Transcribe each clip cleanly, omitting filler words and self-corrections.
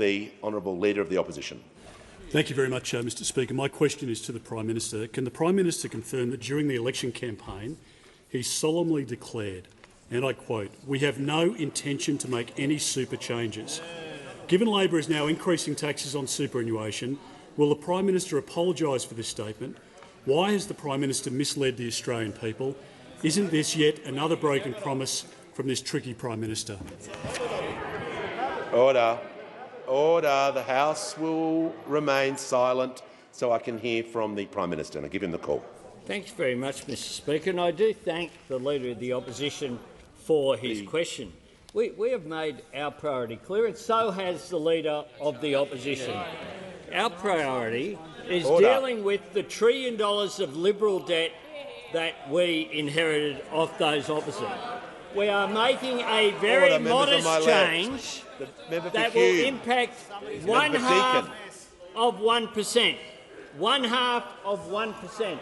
the honourable Leader of the Opposition. Thank you very much, Mr Speaker. My question is to the Prime Minister. Can the Prime Minister confirm that during the election campaign he solemnly declared, and I quote, "We have no intention to make any super changes"? Given Labor is now increasing taxes on superannuation, will the Prime Minister apologise for this statement? Why has the Prime Minister misled the Australian people? Isn't this yet another broken promise from this tricky Prime Minister? Order. Order. The House will remain silent so I can hear from the Prime Minister, and I give him the call. Thanks very much, Mr Speaker, and I do thank the Leader of the Opposition for his question. We have made our priority clear, and so has the Leader of the Opposition. Our priority is dealing with the $1 trillion of Liberal debt that we inherited off those opposite. We are making a very modest change that will impact 1/2 of 1%. 1/2 of 1%.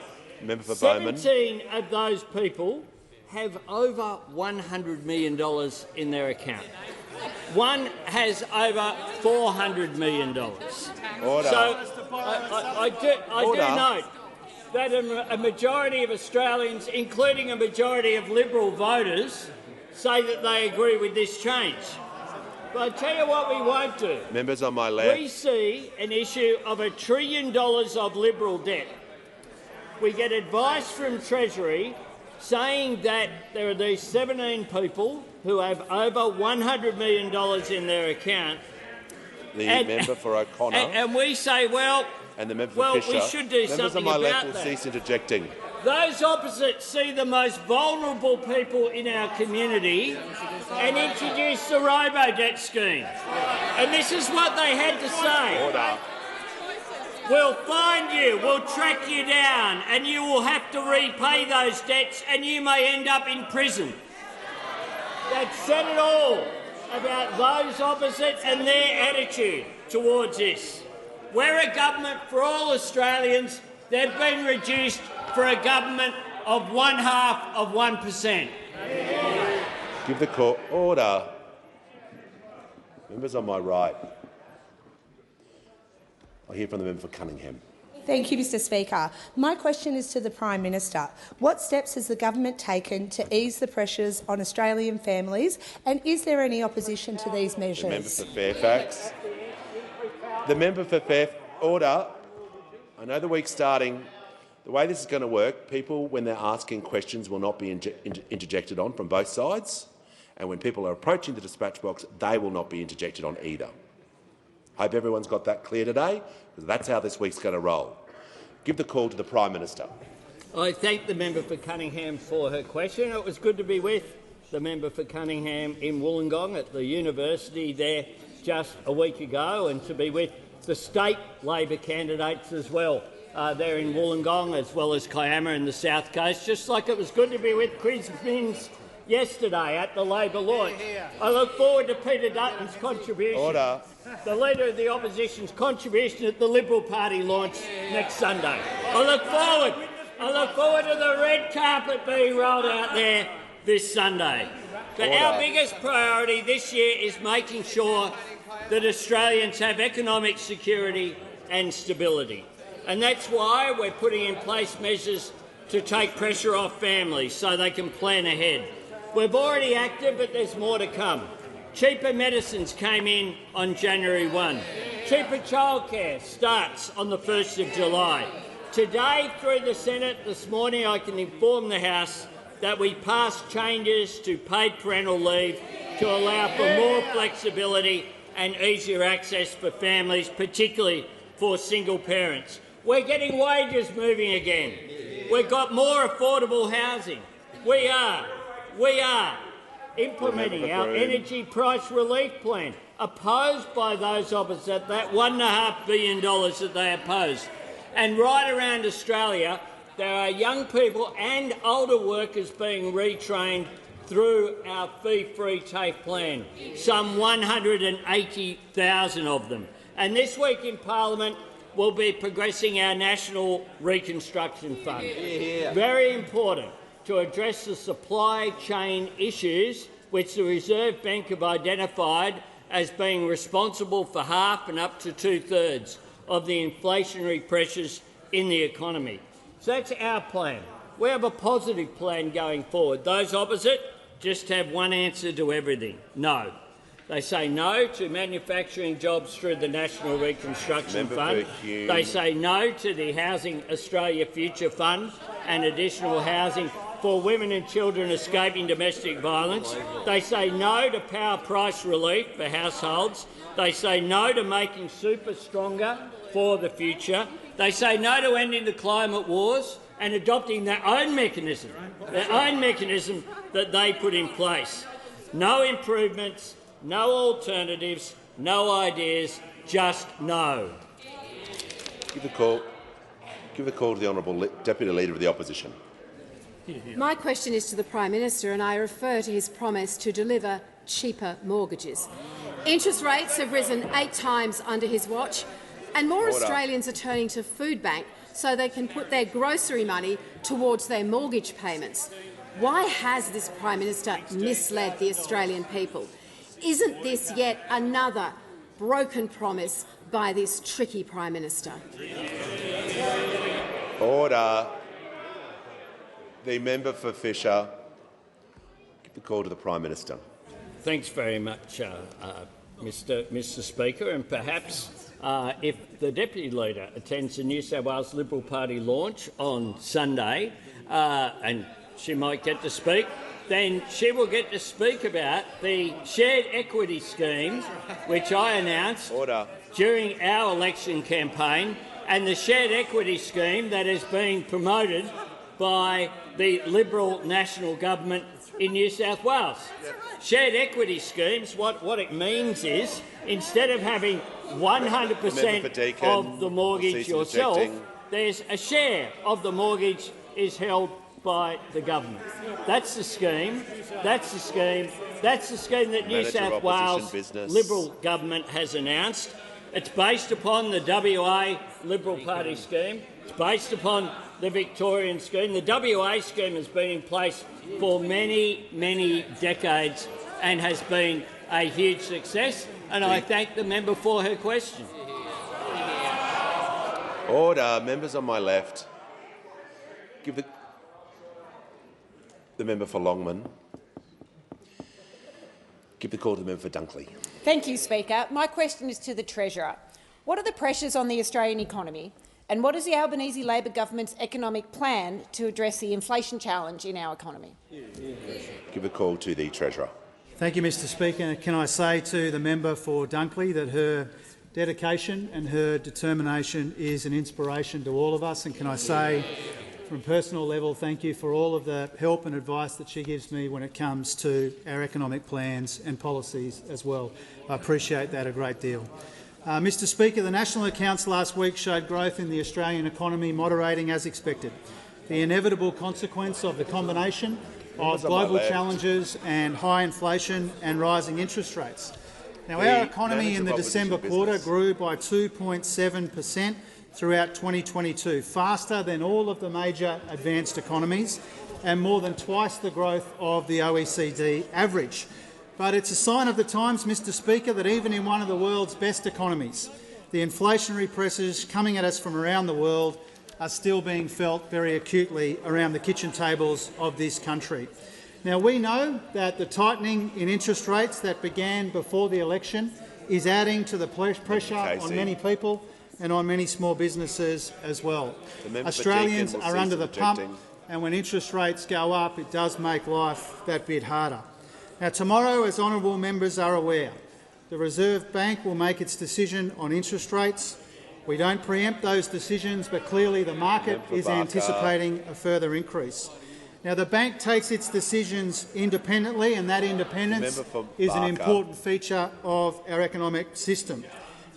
17 of those people have over $100 million in their account. One has over $400 million. Order. So I do note that a majority of Australians, including a majority of Liberal voters, say that they agree with this change. But I tell you what we won't do. Members on my left. We see an issue of $1 trillion of Liberal debt. We get advice from Treasury saying that there are these 17 people who have over $100 million in their account. The member for O'Connor. And we say, well, and the member for Fisher. We should do something about that. Members on my left will cease interjecting. Those opposite see the most vulnerable people in our community and introduce the robo-debt scheme. And this is what they had to say. Order. We'll find you, we'll track you down, and you will have to repay those debts, and you may end up in prison. That said it all about those opposite and their attitude towards this. We're a government for all Australians. They've been reduced for a government of 1/2 of 1%. Give the call. Order. Members on my right. I'll hear from the member for Cunningham. Thank you, Mr Speaker. My question is to the Prime Minister. What steps has the government taken to ease the pressures on Australian families, and is there any opposition to these measures? The member for Fairfax. The member for Fairfax. Order. I know the week's starting. The way this is going to work, people, when they're asking questions, will not be interjected on from both sides, and when people are approaching the dispatch box, they will not be interjected on either. Hope everyone's got that clear today, because that's how this week's going to roll. Give the call to the Prime Minister. I thank the member for Cunningham for her question. It was good to be with the member for Cunningham in Wollongong at the university there just a week ago, and to be with the state Labor candidates as well there in Wollongong, as well as Kiama in the South Coast, just like it was good to be with Chris Minns yesterday at the Labor launch. I look forward to Peter Dutton's contribution, Order. the Leader of the Opposition's contribution at the Liberal Party launch next Sunday. I look forward to the red carpet being rolled out there this Sunday. But our biggest priority this year is making sure that Australians have economic security and stability. And that's why we're putting in place measures to take pressure off families so they can plan ahead. We've already acted, but there's more to come. Cheaper medicines came in on January 1. Cheaper childcare starts on the 1st of July. Today, through the Senate this morning, I can inform the House that we passed changes to paid parental leave to allow for more flexibility and easier access for families, particularly for single parents. We're getting wages moving again. We've got more affordable housing. We are implementing our energy price relief plan, opposed by those opposite that $1.5 billion that they opposed. And right around Australia, there are young people and older workers being retrained through our fee-free TAFE plan, some 180,000 of them. And this week in Parliament, we'll be progressing our National Reconstruction Fund. Very important to address the supply chain issues which the Reserve Bank have identified as being responsible for half and up to two-thirds of the inflationary pressures in the economy. So that's our plan. We have a positive plan going forward. Those opposite just have one answer to everything: no. They say no to manufacturing jobs through the National Reconstruction Fund. They say no to the Housing Australia Future Fund and additional housing for women and children escaping domestic violence. They say no to power price relief for households. They say no to making super stronger for the future. They say no to ending the climate wars and adopting their own mechanism that they put in place. No improvements, no alternatives, no ideas, just no. Give the call to the Honourable Deputy Leader of the Opposition. My question is to the Prime Minister, and I refer to his promise to deliver cheaper mortgages. Interest rates have risen 8 times under his watch, and more Australians are turning to Foodbank so they can put their grocery money towards their mortgage payments. Why has this Prime Minister misled the Australian people? Isn't this yet another broken promise by this tricky Prime Minister? Order. The member for Fisher. Give the call to the Prime Minister. Thanks very much, Mr Speaker. And perhaps if the Deputy Leader attends the New South Wales Liberal Party launch on Sunday, and she might get to speak, then she will get to speak about the shared equity scheme which I announced during our election campaign, and the shared equity scheme that is being promoted by the Liberal National Government in New South Wales. Shared equity schemes, what it means is, instead of having 100% of the mortgage yourself, there's a share of the mortgage is held by the government. That's the scheme. That's the scheme. That's the scheme that New South Wales Liberal Government has announced. It's based upon the WA Liberal Party scheme. It's based upon the Victorian scheme. The WA scheme has been in place for many, many decades and has been a huge success, and I thank the member for her question. Order. Members on my left. Give the member for Longman. Give the call to the member for Dunkley. Thank you, Speaker. My question is to the Treasurer. What are the pressures on the Australian economy, and what is the Albanese Labor government's economic plan to address the inflation challenge in our economy? Give the call to the Treasurer. Thank you, Mr Speaker. Can I say to the member for Dunkley that her dedication and her determination is an inspiration to all of us, and can I say from a personal level thank you for all of the help and advice that she gives me when it comes to our economic plans and policies as well. I appreciate that a great deal. Mr Speaker, the National Accounts last week showed growth in the Australian economy moderating as expected, the inevitable consequence of the combination of global challenges and high inflation and rising interest rates. Now, our economy in the December quarter grew by 2.7% throughout 2022, faster than all of the major advanced economies and more than twice the growth of the OECD average. But it's a sign of the times, Mr Speaker, that even in one of the world's best economies, the inflationary pressures coming at us from around the world are still being felt very acutely around the kitchen tables of this country. Now, we know that the tightening in interest rates that began before the election is adding to the pressure on many people and on many small businesses as well. Australians are under the pump, and when interest rates go up, it does make life that bit harder. Now, tomorrow, as honourable members are aware, the Reserve Bank will make its decision on interest rates. We don't preempt those decisions, but clearly the market is anticipating a further increase. Now, the bank takes its decisions independently, and that independence is an important feature of our economic system.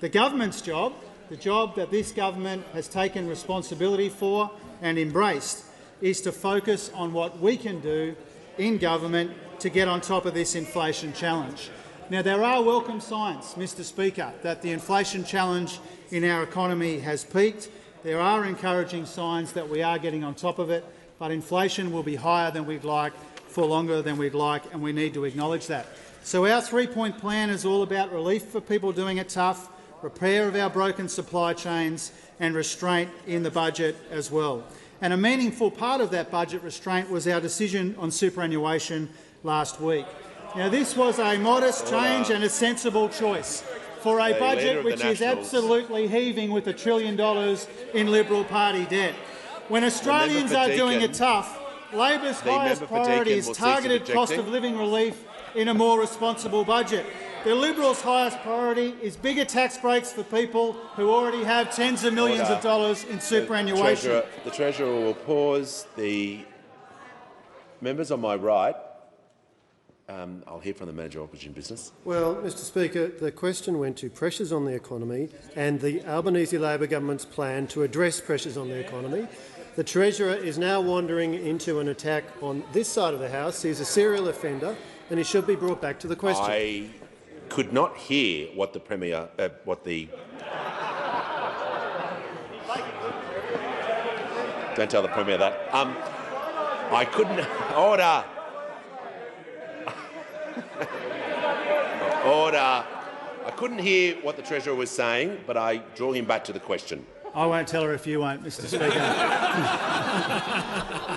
The government's job, the job that this government has taken responsibility for and embraced, is to focus on what we can do in government to get on top of this inflation challenge. Now, there are welcome signs, Mr Speaker, that the inflation challenge in our economy has peaked. There are encouraging signs that we are getting on top of it, but inflation will be higher than we'd like for longer than we'd like, and we need to acknowledge that. So our three-point plan is all about relief for people doing it tough, repair of our broken supply chains and restraint in the budget as well. And a meaningful part of that budget restraint was our decision on superannuation last week. Now, this was a modest change and a sensible choice for a budget which is absolutely heaving with $1 trillion in Liberal Party debt. When Australians are doing it tough, Labor's highest priority is targeted cost of living relief in a more responsible budget. The Liberals' highest priority is bigger tax breaks for people who already have tens of millions of dollars in superannuation. The Treasurer will pause. The members on my right, I'll hear from the Manager of Opposition Business. Well, Mr Speaker, the question went to pressures on the economy and the Albanese Labor government's plan to address pressures on the economy. The Treasurer is now wandering into an attack on this side of the House. He's a serial offender and he should be brought back to the question. I could not hear what the Premier, Don't tell the Premier that. I couldn't. Order. Order. I couldn't hear what the Treasurer was saying, but I draw him back to the question. I won't tell her if you won't, Mr Speaker.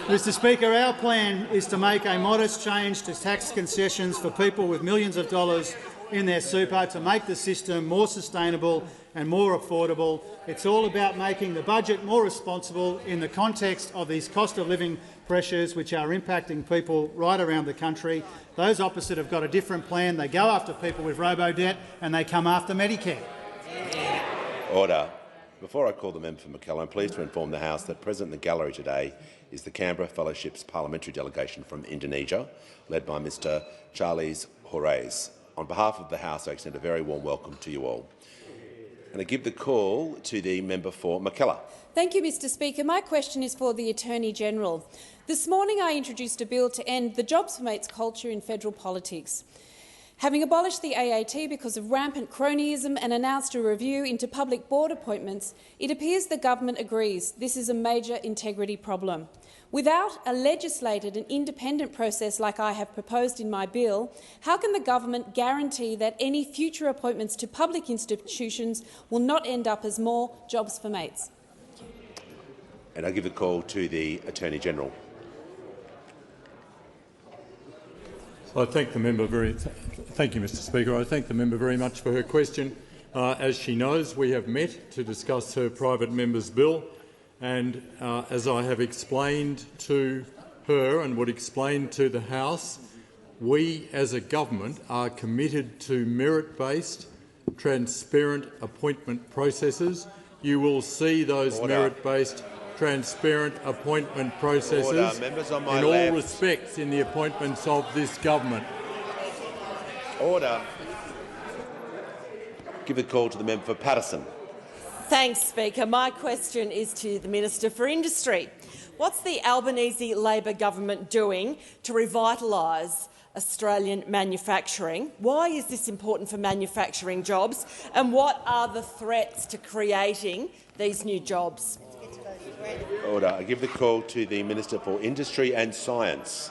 Mr Speaker, our plan is to make a modest change to tax concessions for people with millions of dollars in their super to make the system more sustainable and more affordable. It's all about making the budget more responsible in the context of these cost of living pressures which are impacting people right around the country. Those opposite have got a different plan. They go after people with robo-debt and they come after Medicare. Order. Before I call the member for Mackellar, I'm pleased to inform the House that present in the gallery today is the Canberra Fellowship's parliamentary delegation from Indonesia, led by Mr Charles Horace. On behalf of the House, I extend a very warm welcome to you all. And I give the call to the member for Mackellar. Thank you, Mr Speaker. My question is for the Attorney-General. This morning I introduced a bill to end the Jobs for Mates culture in federal politics. Having abolished the AAT because of rampant cronyism and announced a review into public board appointments, it appears the government agrees this is a major integrity problem. Without a legislated and independent process like I have proposed in my bill, how can the government guarantee that any future appointments to public institutions will not end up as more jobs for mates? And I give the call to the Attorney-General. I thank the member Thank you, Mr Speaker. I thank the member very much for her question. As she knows, we have met to discuss her private member's bill, and as I have explained to her and would explain to the House, we as a government are committed to merit-based, transparent appointment processes. You will see those merit-based, transparent appointment processes in all respects in the appointments of this government. Order. Give the call to the member for Patterson. Thanks, Speaker. My question is to the Minister for Industry. What's the Albanese Labor government doing to revitalise Australian manufacturing? Why is this important for manufacturing jobs? And what are the threats to creating these new jobs? Order. I give the call to the Minister for Industry and Science.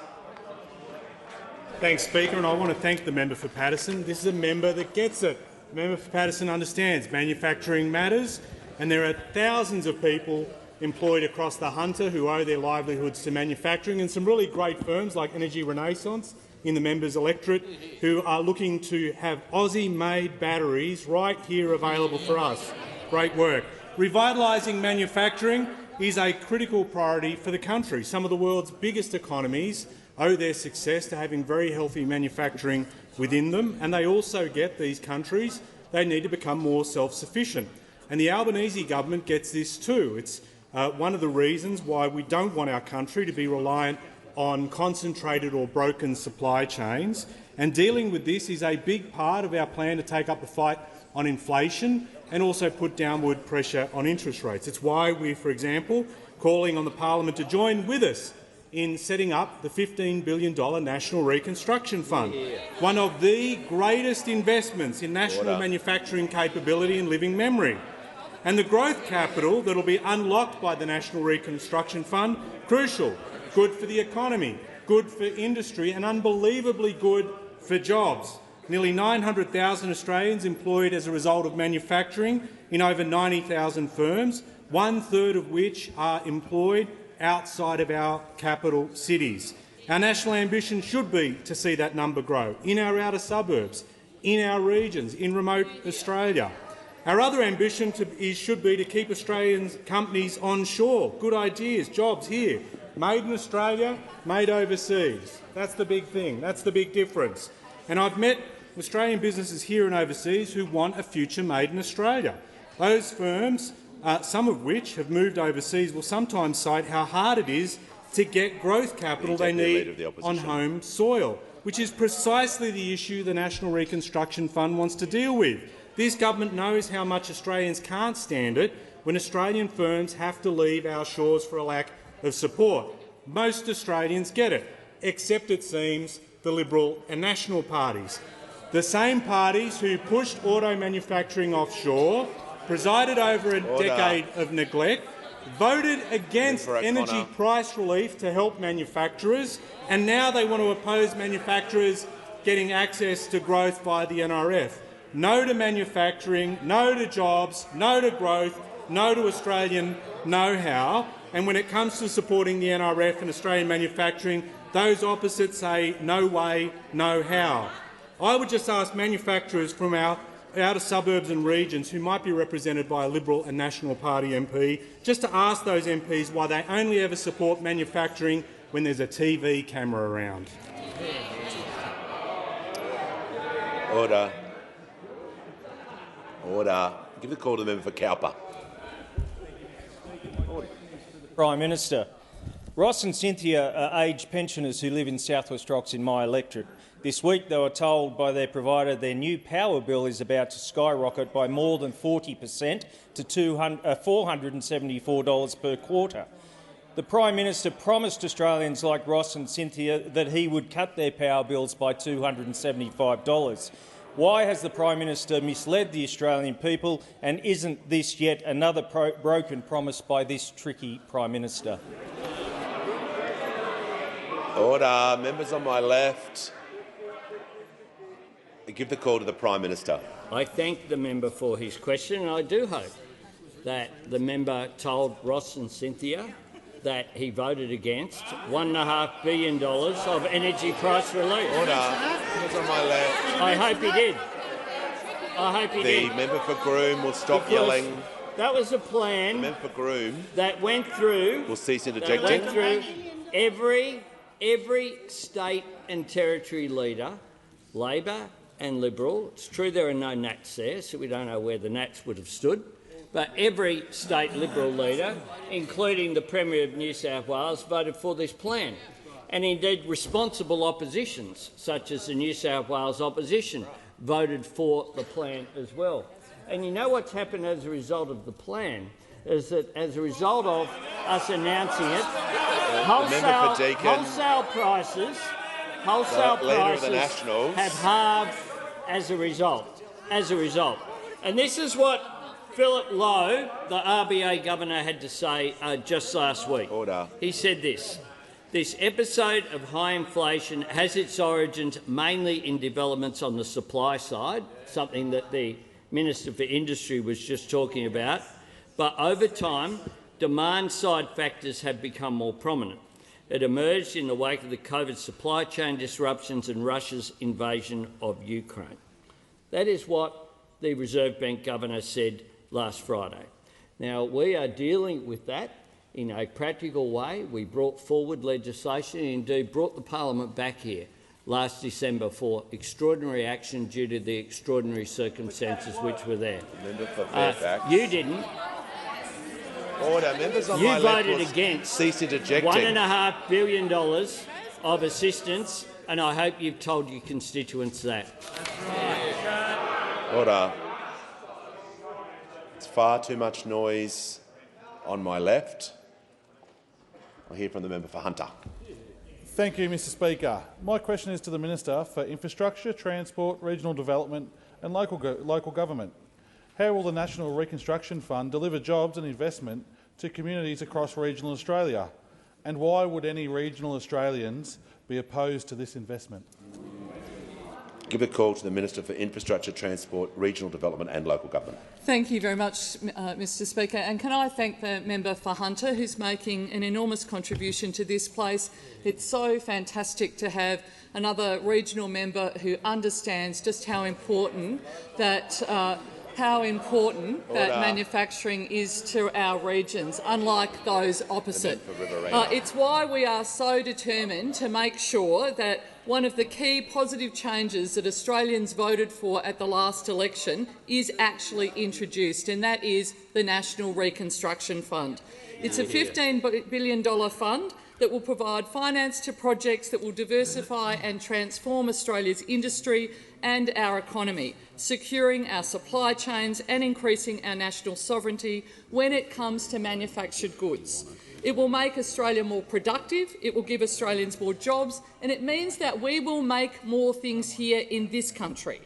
Thanks, Speaker, and I want to thank the member for Patterson. This is a member that gets it. The member for Patterson understands manufacturing matters, and there are thousands of people employed across the Hunter who owe their livelihoods to manufacturing, and some really great firms like Energy Renaissance in the member's electorate who are looking to have Aussie-made batteries right here available for us. Great work. Revitalising manufacturing is a critical priority for the country. Some of the world's biggest economies owe their success to having very healthy manufacturing within them, and they also get, these countries, they need to become more self-sufficient. And the Albanese government gets this too. It's one of the reasons why we don't want our country to be reliant on concentrated or broken supply chains, and dealing with this is a big part of our plan to take up the fight on inflation and also put downward pressure on interest rates. It's why we, for example, calling on the parliament to join with us in setting up the $15 billion National Reconstruction Fund, one of the greatest investments in national manufacturing capability and living memory. And the growth capital that will be unlocked by the National Reconstruction Fund, crucial, good for the economy, good for industry and unbelievably good for jobs. nearly 900,000 Australians employed as a result of manufacturing in over 90,000 firms, one-third of which are employed outside of our capital cities. Our national ambition should be to see that number grow in our outer suburbs, in our regions, in remote Australia. Our other ambition should be to keep Australian companies onshore. Good ideas, jobs here. Made in Australia, made overseas. That's the big thing. That's the big difference. And I've met Australian businesses here and overseas who want a future made in Australia. Those firms, some of which have moved overseas, will sometimes cite how hard it is to get growth capital they need on home soil, which is precisely the issue the National Reconstruction Fund wants to deal with. This government knows how much Australians can't stand it when Australian firms have to leave our shores for a lack of support. Most Australians get it, except, it seems, the Liberal and National parties. The same parties who pushed auto manufacturing offshore, presided over a decade of neglect, voted against energy price relief to help manufacturers, and now they want to oppose manufacturers getting access to growth via the NRF. No to manufacturing, no to jobs, no to growth, no to Australian know-how. And when it comes to supporting the NRF and Australian manufacturing, those opposites say no way, no how. I would just ask manufacturers from our outer suburbs and regions who might be represented by a Liberal and National Party MP, just to ask those MPs why they only ever support manufacturing when there's a TV camera around. Order. Order. Give the call to the member for Cowper. Prime Minister, Ross and Cynthia are aged pensioners who live in South West Rocks in my electorate. This week they were told by their provider their new power bill is about to skyrocket by more than 40% to $474 per quarter. The Prime Minister promised Australians like Ross and Cynthia that he would cut their power bills by $275. Why has the Prime Minister misled the Australian people, and isn't this yet another broken promise by this tricky Prime Minister? Order. Members on my left. I give the call to the Prime Minister. I thank the member for his question, and I do hope that the member told Ross and Cynthia that he voted against $1.5 billion of energy price relief. Order. Members on my left. I hope he did. I hope he did. The member for Groom will stop yelling. That was a plan. The member for Groom that went through. Will cease interjecting. That went through every state and territory leader, Labor and Liberal. It's true there are no Nats there, so we don't know where the Nats would have stood. But every state Liberal leader, including the Premier of New South Wales, voted for this plan. And indeed responsible oppositions, such as the New South Wales opposition, voted for the plan as well. And you know what's happened as a result of the plan is that as a result of us announcing it, wholesale prices have halved as a result. And this is what Philip Lowe, the RBA governor, had to say just last week. Order. He said this: "This episode of high inflation has its origins mainly in developments on the supply side," something that the Minister for Industry was just talking about, "but over time, demand-side factors have become more prominent. It emerged in the wake of the COVID supply chain disruptions and Russia's invasion of Ukraine." That is what the Reserve Bank governor said last Friday. Now, we are dealing with that in a practical way. We brought forward legislation and indeed brought the parliament back here last December for extraordinary action due to the extraordinary circumstances which were there. You didn't. Order. Members on you my left voted against cease interjecting. $1.5 billion of assistance, and I hope you've told your constituents that. Order. It's far too much noise on my left. I'll hear from the member for Hunter. Thank you, Mr Speaker. My question is to the Minister for Infrastructure, Transport, Regional Development and Local Government. How will the National Reconstruction Fund deliver jobs and investment to communities across regional Australia? And why would any regional Australians be opposed to this investment? Give a call to the Minister for Infrastructure, Transport, Regional Development and Local Government. Thank you very much, Mr Speaker. And can I thank the member for Hunter, who's making an enormous contribution to this place. It's so fantastic to have another regional member who understands just how important that manufacturing is to our regions, unlike those opposite. It's why we are so determined to make sure that one of the key positive changes that Australians voted for at the last election is actually introduced, and that is the National Reconstruction Fund. It's a $15 billion fund that will provide finance to projects that will diversify and transform Australia's industry and our economy, securing our supply chains and increasing our national sovereignty when it comes to manufactured goods. It will make Australia more productive, it will give Australians more jobs, and it means that we will make more things here in this country.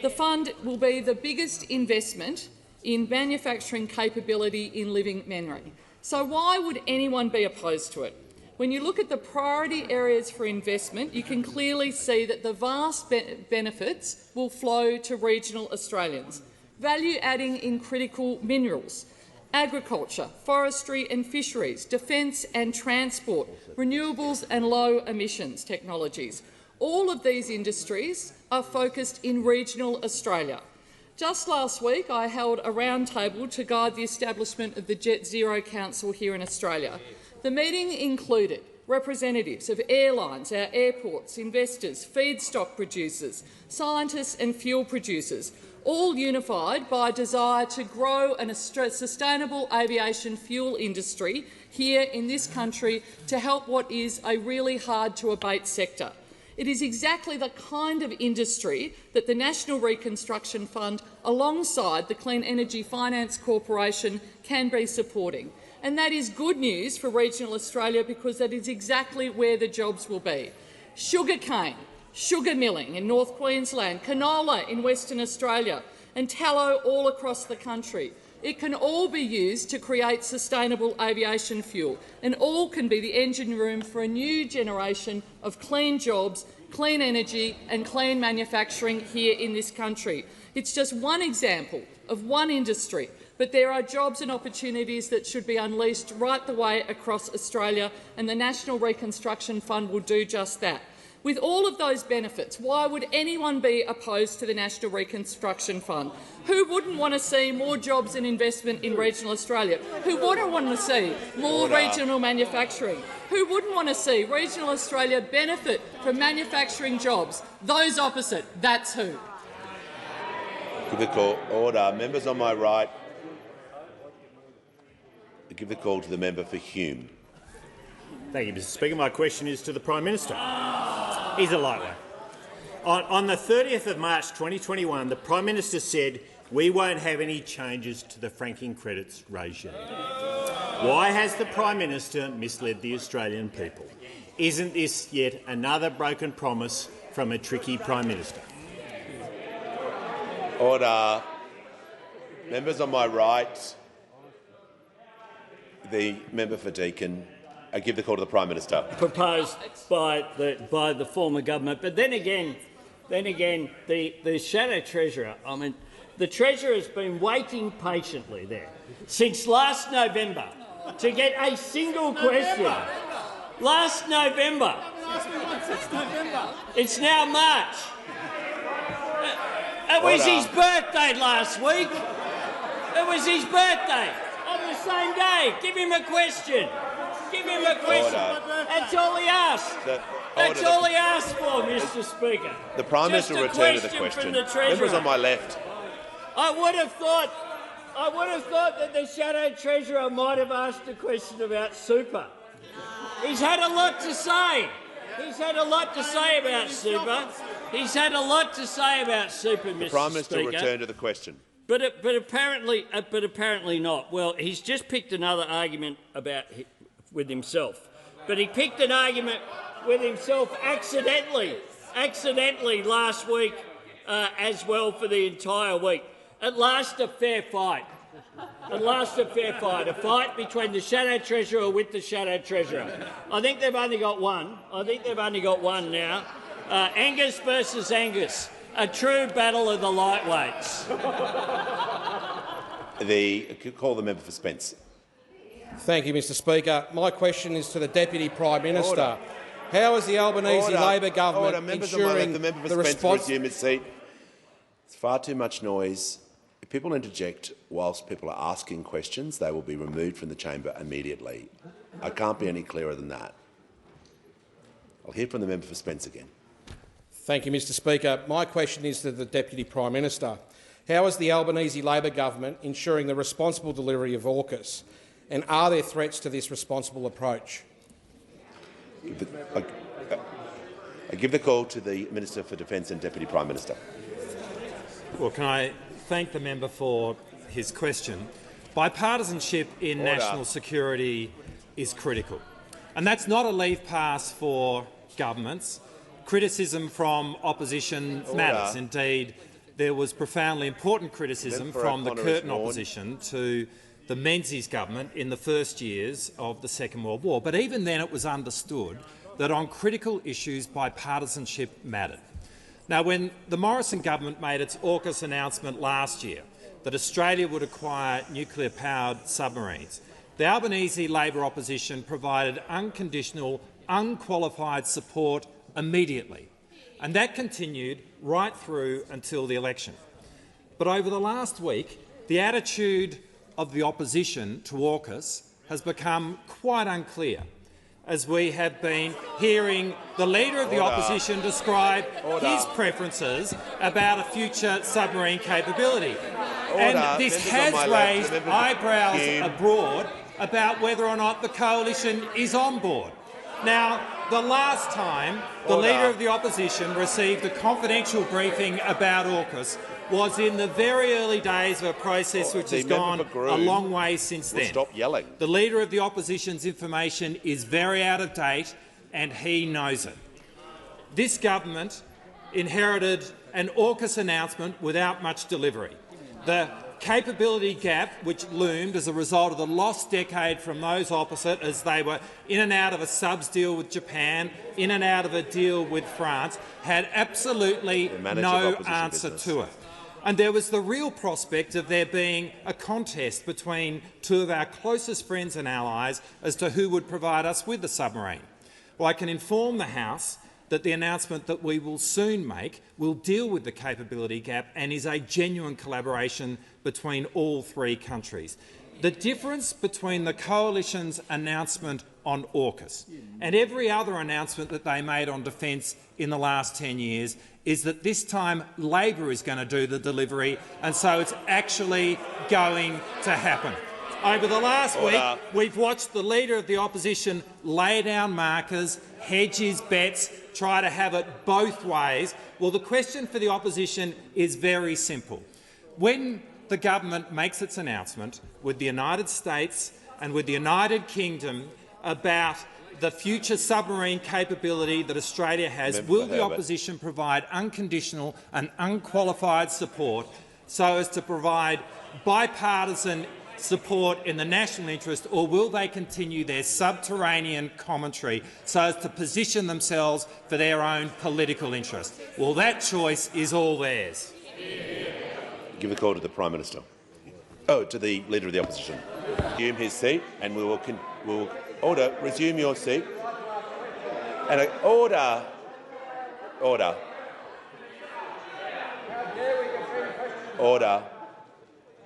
The fund will be the biggest investment in manufacturing capability in living memory. So why would anyone be opposed to it? When you look at the priority areas for investment, you can clearly see that the vast benefits will flow to regional Australians. Value adding in critical minerals, agriculture, forestry and fisheries, defence and transport, renewables and low emissions technologies. All of these industries are focused in regional Australia. Just last week I held a roundtable to guide the establishment of the Jet Zero Council here in Australia. The meeting included representatives of airlines, our airports, investors, feedstock producers, scientists and fuel producers, all unified by a desire to grow a sustainable aviation fuel industry here in this country to help what is a really hard-to-abate sector. It is exactly the kind of industry that the National Reconstruction Fund, alongside the Clean Energy Finance Corporation, can be supporting. And that is good news for regional Australia because that is exactly where the jobs will be. Sugarcane, sugar milling in North Queensland, canola in Western Australia and tallow all across the country. It can all be used to create sustainable aviation fuel, and all can be the engine room for a new generation of clean jobs, clean energy and clean manufacturing here in this country. It's just one example of one industry, but there are jobs and opportunities that should be unleashed right the way across Australia, and the National Reconstruction Fund will do just that. With all of those benefits, why would anyone be opposed to the National Reconstruction Fund? Who wouldn't want to see more jobs and investment in regional Australia? Who wouldn't want to see more regional manufacturing? Who wouldn't want to see regional Australia benefit from manufacturing jobs? Those opposite, that's who. Give the call. Order. Members on my right. Give the call to the member for Hume. Thank you, Mr Speaker. My question is to the Prime Minister. He's a light one. On the 30th of March 2021, the Prime Minister said we won't have any changes to the franking credits regime. Why has the Prime Minister misled the Australian people? Isn't this yet another broken promise from a tricky Prime Minister? Order. Members on my right. The member for Deakin. I give the call to the Prime Minister. Proposed by the former government, but then again, the shadow treasurer. I mean, the treasurer has been waiting patiently there since last November to get a single question. Last November. It's now March. It was his birthday last week. It was his birthday on the same day. Give him a question. Give him a question. That's all he asked. That's all he asked for, Mr Speaker. The Prime Minister will return to the question. Members on my left. I would have thought that the shadow treasurer might have asked a question about super. He's had a lot to say. He's had a lot to say about super. He's had a lot to say about super, Mr Speaker. The Prime Minister will return to the question. But apparently not. Well, he's just picked another argument with himself. But he picked an argument with himself accidentally last week as well for the entire week. At last, a fair fight. At last, a fair fight. A fight between the shadow treasurer with the shadow treasurer. I think they've only got one. I think they've only got one now. Angus versus Angus, a true battle of the lightweights. Call the member for Spence. Thank you, Mr Speaker. My question is to the Deputy Prime Minister. How is the Albanese Labor government ensuring the response? Resume its seat. It's far too much noise. If people interject whilst people are asking questions, they will be removed from the chamber immediately. I can't be any clearer than that. I'll hear from the member for Spence again. Thank you, Mr Speaker. My question is to the Deputy Prime Minister. How is the Albanese Labor government ensuring the responsible delivery of AUKUS, and are there threats to this responsible approach? I give the call to the Minister for Defence and Deputy Prime Minister. Well, can I thank the member for his question? Bipartisanship in national security is critical, and that's not a leave pass for governments. Criticism from opposition matters. Indeed, there was profoundly important criticism from the Curtin opposition to the Menzies government in the first years of the Second World War. But even then it was understood that on critical issues bipartisanship mattered. Now, when the Morrison government made its AUKUS announcement last year that Australia would acquire nuclear-powered submarines, the Albanese Labor opposition provided unconditional, unqualified support immediately, and that continued right through until the election. But over the last week, the attitude of the opposition to AUKUS has become quite unclear, as we have been hearing the Leader of the Opposition describe his preferences about a future submarine capability. And this has raised eyebrows abroad about whether or not the coalition is on board. Now, the last time the Leader of the Opposition received a confidential briefing about AUKUS was in the very early days of a process which has gone a long way since then. Stop yelling. The Leader of the Opposition's information is very out of date, and he knows it. This government inherited an AUKUS announcement without much delivery. The capability gap, which loomed as a result of the lost decade from those opposite as they were in and out of a subs deal with Japan, in and out of a deal with France, had absolutely no answer to it. And there was the real prospect of there being a contest between two of our closest friends and allies as to who would provide us with the submarine. Well, I can inform the House that the announcement that we will soon make will deal with the capability gap and is a genuine collaboration between all three countries. The difference between the Coalition's announcement on AUKUS and every other announcement that they made on defence in the last 10 years is that this time Labor is going to do the delivery, and so it's actually going to happen. Over the last week, we've watched the Leader of the Opposition lay down markers, hedge his bets, try to have it both ways. Well, the question for the opposition is very simple. When the government makes its announcement with the United States and with the United Kingdom about the future submarine capability that Australia has, will the opposition provide unconditional and unqualified support so as to provide bipartisan support in the national interest, or will they continue their subterranean commentary so as to position themselves for their own political interest? Well, that choice is all theirs. Give the call to the Prime Minister. To the Leader of the Opposition. Resume his seat, and we will order. Resume your seat. And order. Order. Order.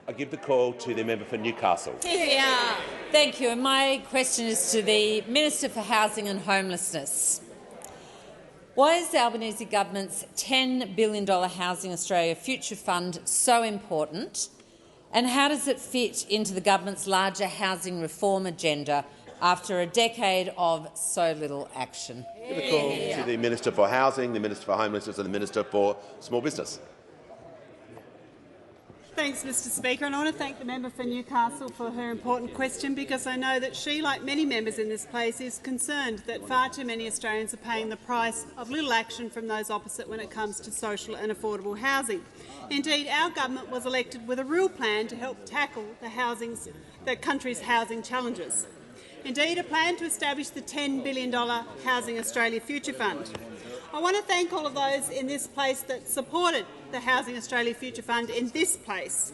I give the call to the member for Newcastle. Yeah. Thank you. And my question is to the Minister for Housing and Homelessness. Why is the Albanese government's $10 billion Housing Australia Future Fund so important, and how does it fit into the government's larger housing reform agenda after a decade of so little action? Give the call to the Minister for Housing, the Minister for Homelessness and the Minister for Small Business. Thanks, Mr Speaker, and I want to thank the member for Newcastle for her important question, because I know that she, like many members in this place, is concerned that far too many Australians are paying the price of little action from those opposite when it comes to social and affordable housing. Indeed, our government was elected with a real plan to help tackle the country's housing challenges. Indeed, a plan to establish the $10 billion Housing Australia Future Fund. I want to thank all of those in this place that supported the Housing Australia Future Fund in this place.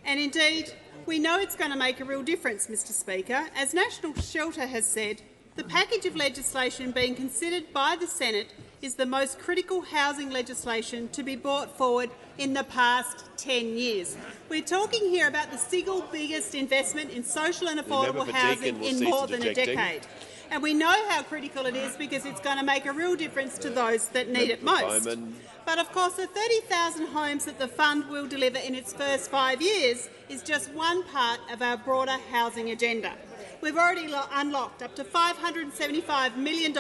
And indeed, we know it's going to make a real difference, Mr Speaker. As National Shelter has said, the package of legislation being considered by the Senate is the most critical housing legislation to be brought forward in the past 10 years. We're talking here about the single biggest investment in social and affordable housing in more than a decade. And we know how critical it is because it's going to make a real difference to those that need it most. But of course, the 30,000 homes that the fund will deliver in its first 5 years is just one part of our broader housing agenda. We've already unlocked up to $575 million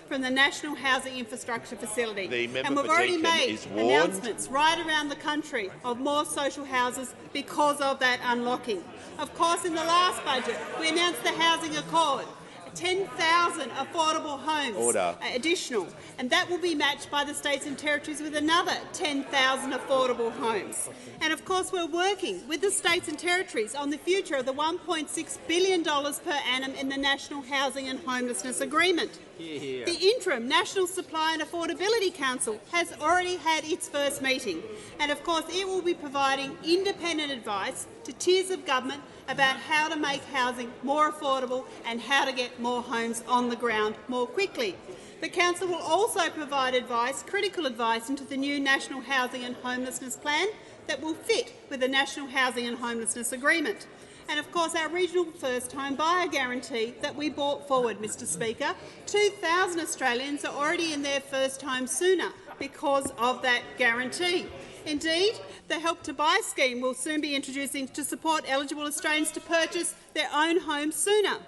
from the National Housing Infrastructure Facility, and we've already made announcements right around the country of more social houses because of that unlocking. Of course, in the last budget, we announced the Housing Accord, 10,000 affordable homes additional, and that will be matched by the states and territories with another 10,000 affordable homes. And of course, we're working with the states and territories on the future of the $1.6 billion per annum in the National Housing and Homelessness Agreement. The interim National Supply and Affordability Council has already had its first meeting, and of course it will be providing independent advice to tiers of government about how to make housing more affordable and how to get more homes on the ground more quickly. The Council will also provide advice, critical advice, into the new National Housing and Homelessness Plan that will fit with the National Housing and Homelessness Agreement. And of course our regional first home buyer guarantee that we brought forward, Mr Speaker. 2,000 Australians are already in their first home sooner because of that guarantee. Indeed, the Help to Buy scheme will soon be introducing to support eligible Australians to purchase their own home sooner.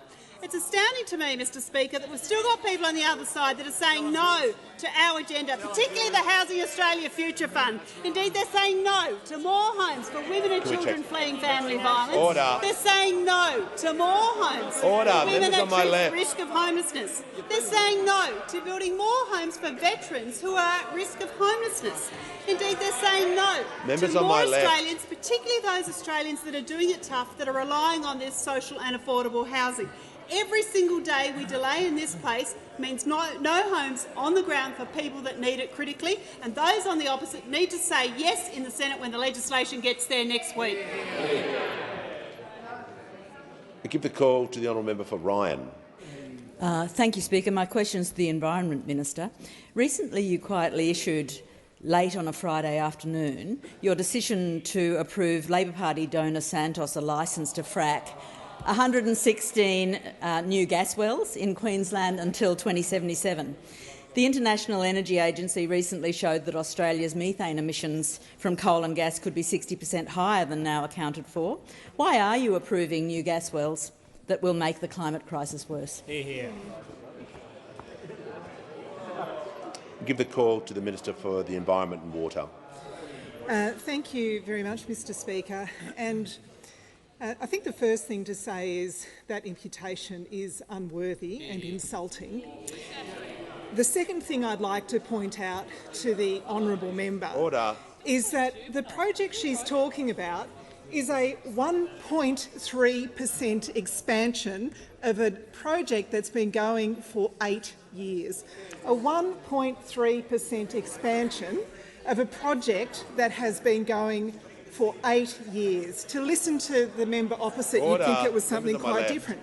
It's astounding to me, Mr Speaker, that we've still got people on the other side that are saying no to our agenda, particularly the Housing Australia Future Fund. Indeed, they're saying no to more homes for women and children fleeing family violence. They're saying no to more homes for women at risk of homelessness. They're saying no to building more homes for veterans who are at risk of homelessness. Indeed, they're saying no to more Australians, particularly those Australians that are doing it tough, that are relying on this social and affordable housing. Every single day we delay in this place means no homes on the ground for people that need it critically, and those on the opposite need to say yes in the Senate when the legislation gets there next week. I give the call to the honourable member for Ryan. Thank you, Speaker. My question is to the Environment Minister. Recently you quietly issued, late on a Friday afternoon, your decision to approve Labor Party donor Santos a licence to frack 116 new gas wells in Queensland until 2077. The International Energy Agency recently showed that Australia's methane emissions from coal and gas could be 60% higher than now accounted for. Why are you approving new gas wells that will make the climate crisis worse? Give the call to the Minister for the Environment and Water. Thank you very much, Mr Speaker. And I think the first thing to say is that imputation is unworthy and insulting. The second thing I'd like to point out to the honourable member is that the project she's talking about is a 1.3% expansion of a project that's been going for 8 years. A 1.3% expansion of a project that has been going for 8 years. To listen to the member opposite, you'd think it was something quite different.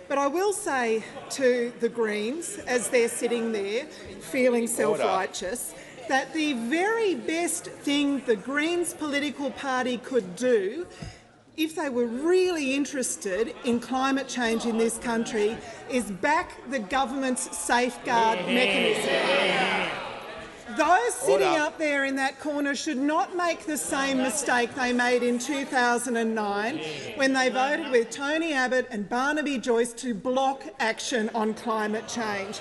But I will say to the Greens, as they're sitting there feeling self-righteous, that the very best thing the Greens political party could do if they were really interested in climate change in this country is back the government's safeguard mechanism. Those sitting up there in that corner should not make the same mistake they made in 2009 when they voted with Tony Abbott and Barnaby Joyce to block action on climate change.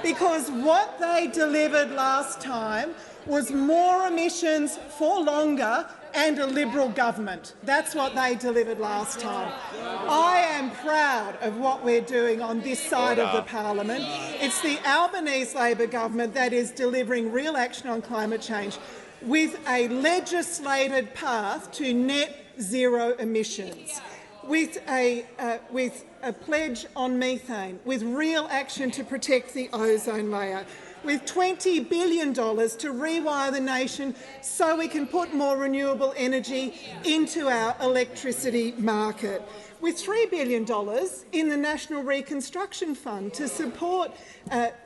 Because what they delivered last time was more emissions for longer and a Liberal government. That's what they delivered last time. I am proud of what we're doing on this side of the parliament. It's the Albanese Labor government that is delivering real action on climate change with a legislated path to net zero emissions, with a pledge on methane, with real action to protect the ozone layer, with $20 billion to rewire the nation so we can put more renewable energy into our electricity market, with $3 billion in the National Reconstruction Fund to support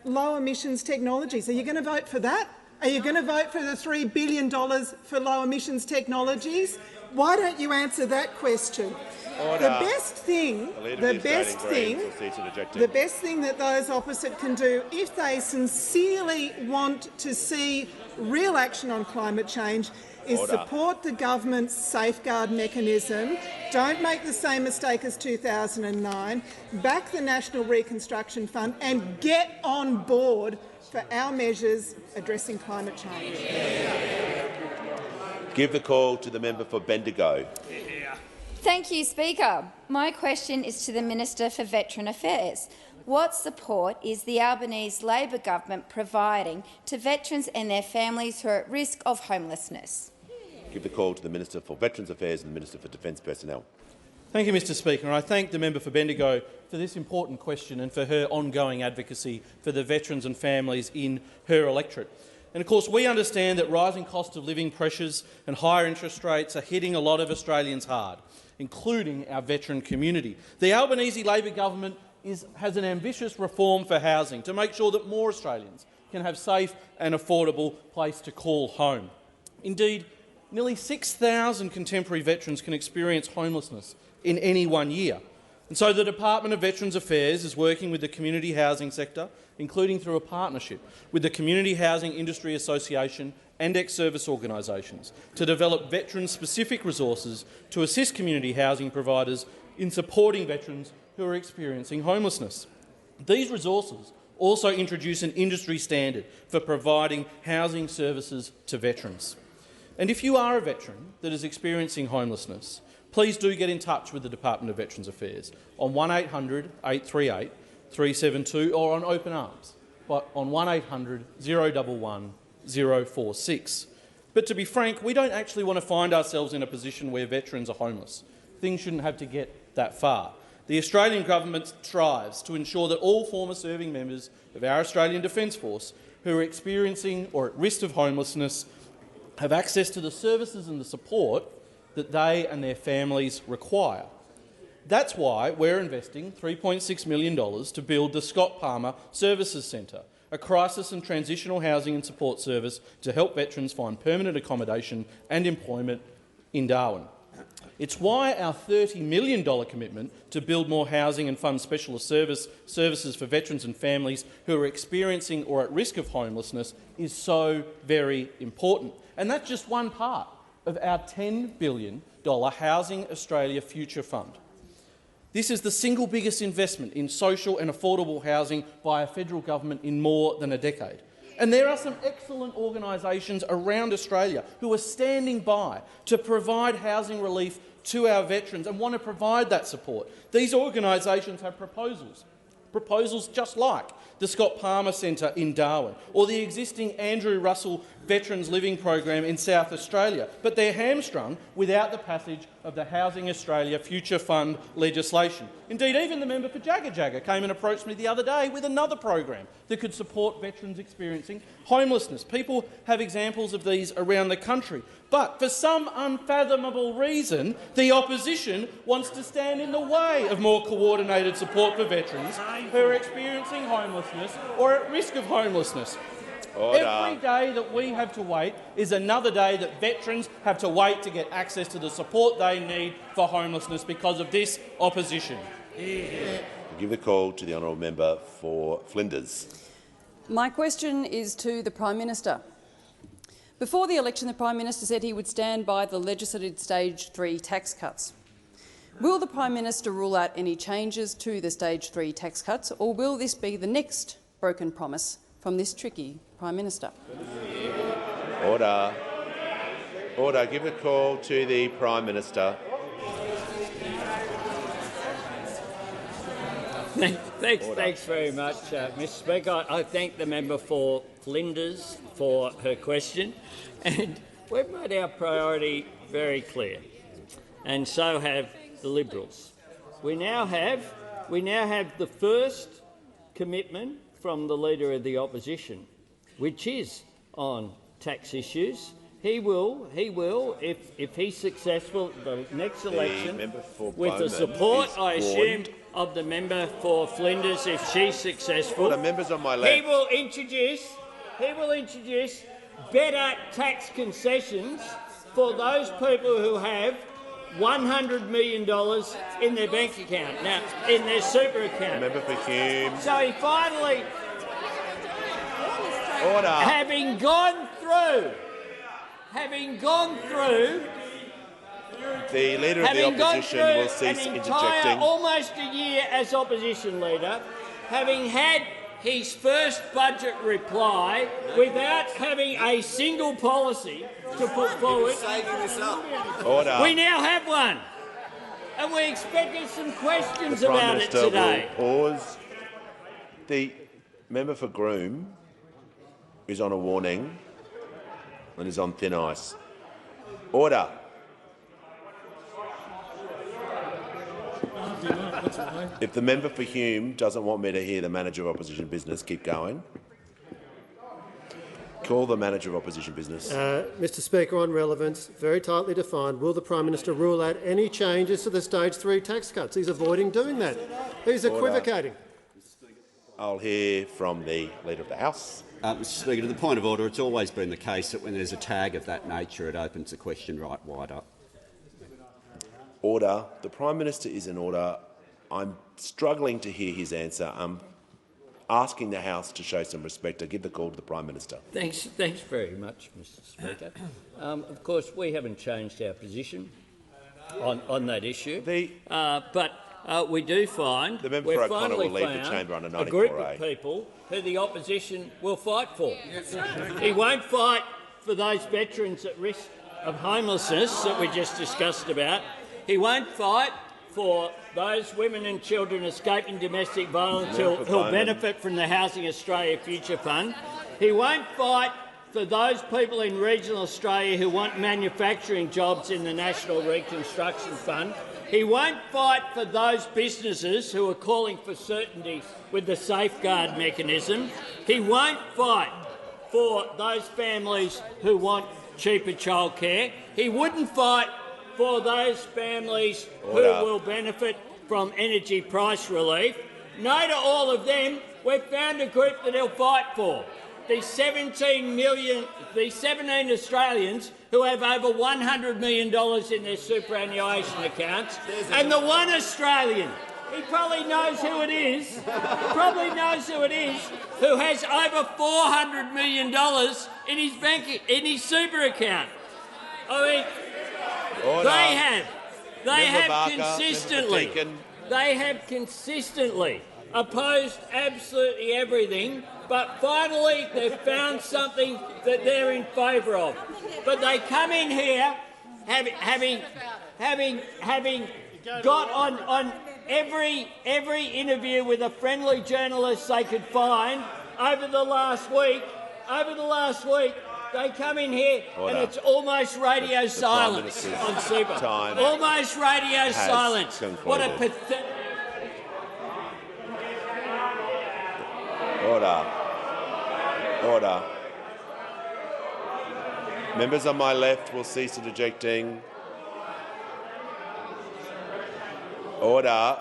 low emissions technologies. Are you going to vote for that? Are you going to vote for the $3 billion for low emissions technologies? Why don't you answer that question? Order. The best thing that those opposite can do, if they sincerely want to see real action on climate change, is support the government's safeguard mechanism. Don't make the same mistake as 2009. Back the National Reconstruction Fund and get on board for our measures addressing climate change. Give the call to the member for Bendigo. Thank you, Speaker. My question is to the Minister for Veteran Affairs. What support is the Albanese Labor government providing to veterans and their families who are at risk of homelessness? Give the call to the Minister for Veterans Affairs and the Minister for Defence Personnel. Thank you, Mr Speaker. I thank the member for Bendigo for this important question and for her ongoing advocacy for the veterans and families in her electorate. And of course, we understand that rising cost of living pressures and higher interest rates are hitting a lot of Australians hard, including our veteran community. The Albanese Labor government has an ambitious reform for housing to make sure that more Australians can have safe and affordable place to call home. Indeed, nearly 6,000 contemporary veterans can experience homelessness in any 1 year. And so the Department of Veterans Affairs is working with the community housing sector, including through a partnership with the Community Housing Industry Association and ex-service organisations, to develop veteran-specific resources to assist community housing providers in supporting veterans who are experiencing homelessness. These resources also introduce an industry standard for providing housing services to veterans. And if you are a veteran that is experiencing homelessness, please do get in touch with the Department of Veterans Affairs on 1800 838 372 or on Open Arms on 1800 011 046. But to be frank, we don't actually want to find ourselves in a position where veterans are homeless. Things shouldn't have to get that far. The Australian government strives to ensure that all former serving members of our Australian Defence Force who are experiencing or at risk of homelessness have access to the services and the support that they and their families require. That's why we're investing $3.6 million to build the Scott Palmer Services Centre, a crisis and transitional housing and support service to help veterans find permanent accommodation and employment in Darwin. It's why our $30 million commitment to build more housing and fund specialist services for veterans and families who are experiencing or at risk of homelessness is so very important. And that's just one part of our $10 billion Housing Australia Future Fund. This is the single biggest investment in social and affordable housing by a federal government in more than a decade. And there are some excellent organisations around Australia who are standing by to provide housing relief to our veterans and want to provide that support. These organisations have proposals just like the Scott Palmer Centre in Darwin or the existing Andrew Russell Veterans Living Program in South Australia, but they're hamstrung without the passage of the Housing Australia Future Fund legislation. Indeed, even the member for Jagga Jagga came and approached me the other day with another program that could support veterans experiencing homelessness. People have examples of these around the country. But for some unfathomable reason, the opposition wants to stand in the way of more coordinated support for veterans who are experiencing homelessness or at risk of homelessness. Order. Every day that we have to wait is another day that veterans have to wait to get access to the support they need for homelessness because of this opposition. Give the call to the honourable member for Flinders. My question is to the Prime Minister. Before the election, the Prime Minister said he would stand by the legislated Stage 3 tax cuts. Will the Prime Minister rule out any changes to the Stage 3 tax cuts, or will this be the next broken promise from this tricky Prime Minister? Order. Order. Give the call to the Prime Minister. Thanks very much, Mr Speaker. I thank the member for Flinders for her question, and we've made our priority very clear, and so have the Liberals. We now have the first commitment from the Leader of the Opposition which is on tax issues. He will, if he's successful at the next election, with the support, I assume, of the member for Flinders, if she's successful, the members on my left. he will introduce better tax concessions for those people who have $100 million in their bank account, now in their super account. Member for Hume. So he finally, Order. having gone through The Leader of the Opposition will cease interjecting. Almost a year as Opposition Leader, having had his first budget reply without having a single policy to put forward. Order. We now have one, and we expected some questions The Prime about it Minister today. will pause. The member for Groom is on a warning and is on thin ice. Order. If the member for Hume doesn't want me to hear the Manager of Opposition Business, keep going. Call the Manager of Opposition Business. Mr Speaker, on relevance, very tightly defined, will the Prime Minister rule out any changes to the Stage 3 tax cuts? He's avoiding doing that. He's equivocating. I'll hear from the Leader of the House. Mr Speaker, to the point of order, it's always been the case that when there's a tag of that nature, it opens the question right wide up. Order. The Prime Minister is in order. I'm struggling to hear his answer. I'm asking the House to show some respect. I give the call to the Prime Minister. Thanks very much, Mr Speaker. Of course, we haven't changed our position on that issue, but we do find the member for O'Connor will leave the chamber under 94A. A group of people who the opposition will fight for. He won't fight for those veterans at risk of homelessness that we just discussed about. He won't fight for those women and children escaping domestic violence who'll benefit from the Housing Australia Future Fund. He won't fight for those people in regional Australia who want manufacturing jobs in the National Reconstruction Fund. He won't fight for those businesses who are calling for certainty with the safeguard mechanism. He won't fight for those families who want cheaper childcare. He wouldn't fight for those families who will benefit from energy price relief. No to all of them. We've found a group that he'll fight for. The 17 Australians who have over $100 million in their superannuation accounts, and the one Australian, he probably knows who it is, who has over $400 million in his super account. I mean, they have consistently opposed absolutely everything, but finally they've found something that they're in favour of. But they come in here having got on every interview with a friendly journalist they could find over the last week. They come in here and it's almost radio silence on super. Almost radio silence. What a pathetic. Order. Members on my left will cease interjecting. Order.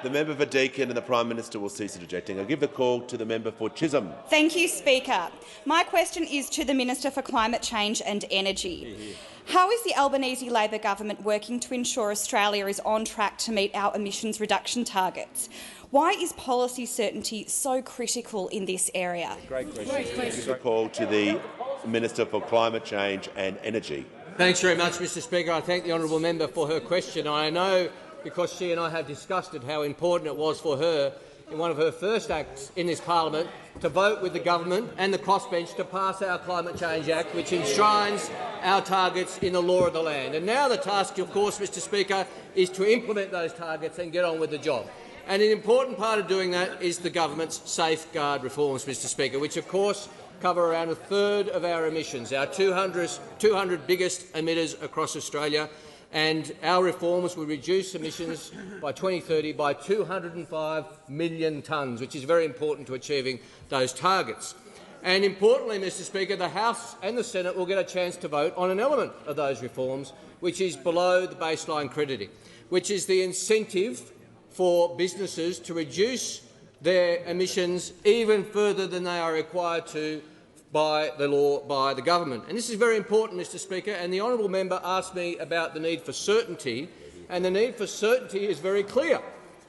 The member for Deakin and the Prime Minister will cease interjecting. I give the call to the member for Chisholm. Thank you, Speaker. My question is to the Minister for Climate Change and Energy. How is the Albanese Labor government working to ensure Australia is on track to meet our emissions reduction targets? Why is policy certainty so critical in this area? Great question. I give the call to the Minister for Climate Change and Energy. Thanks very much, Mr Speaker. I thank the honourable member for her question. I know, because she and I have discussed it, how important it was for her in one of her first acts in this parliament to vote with the government and the crossbench to pass our Climate Change Act, which enshrines our targets in the law of the land. And now the task, of course, Mr Speaker, is to implement those targets and get on with the job. And an important part of doing that is the government's safeguard reforms, Mr Speaker, which of course cover around a third of our emissions, our 200 biggest emitters across Australia. and our reforms will reduce emissions by 2030 by 205 million tonnes, which is very important to achieving those targets. And importantly, Mr Speaker, the House and the Senate will get a chance to vote on an element of those reforms, which is below the baseline crediting, which is the incentive for businesses to reduce their emissions even further than they are required to by the law, by the government. And this is very important, Mr Speaker, and the honourable member asked me about the need for certainty, and the need for certainty is very clear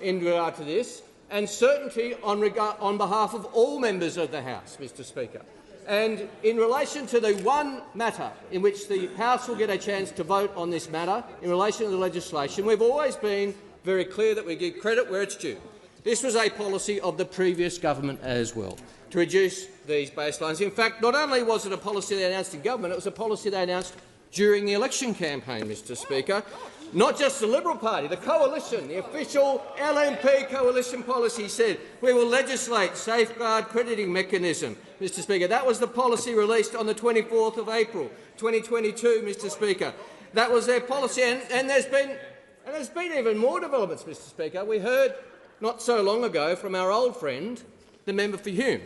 in regard to this, and certainty on behalf of all members of the House, Mr Speaker. And in relation to the one matter in which the House will get a chance to vote on this matter, in relation to the legislation, we've always been very clear that we give credit where it's due. This was a policy of the previous government as well, to reduce these baselines. In fact, not only was it a policy they announced in government, it was a policy they announced during the election campaign, Mr Speaker. Not just the Liberal Party, the coalition, the official LNP coalition policy said we will legislate safeguard crediting mechanism. Mr Speaker, that was the policy released on the 24th of April 2022, Mr Speaker. That was their policy, and there's been even more developments, Mr Speaker. We heard not so long ago from our old friend, the member for Hume.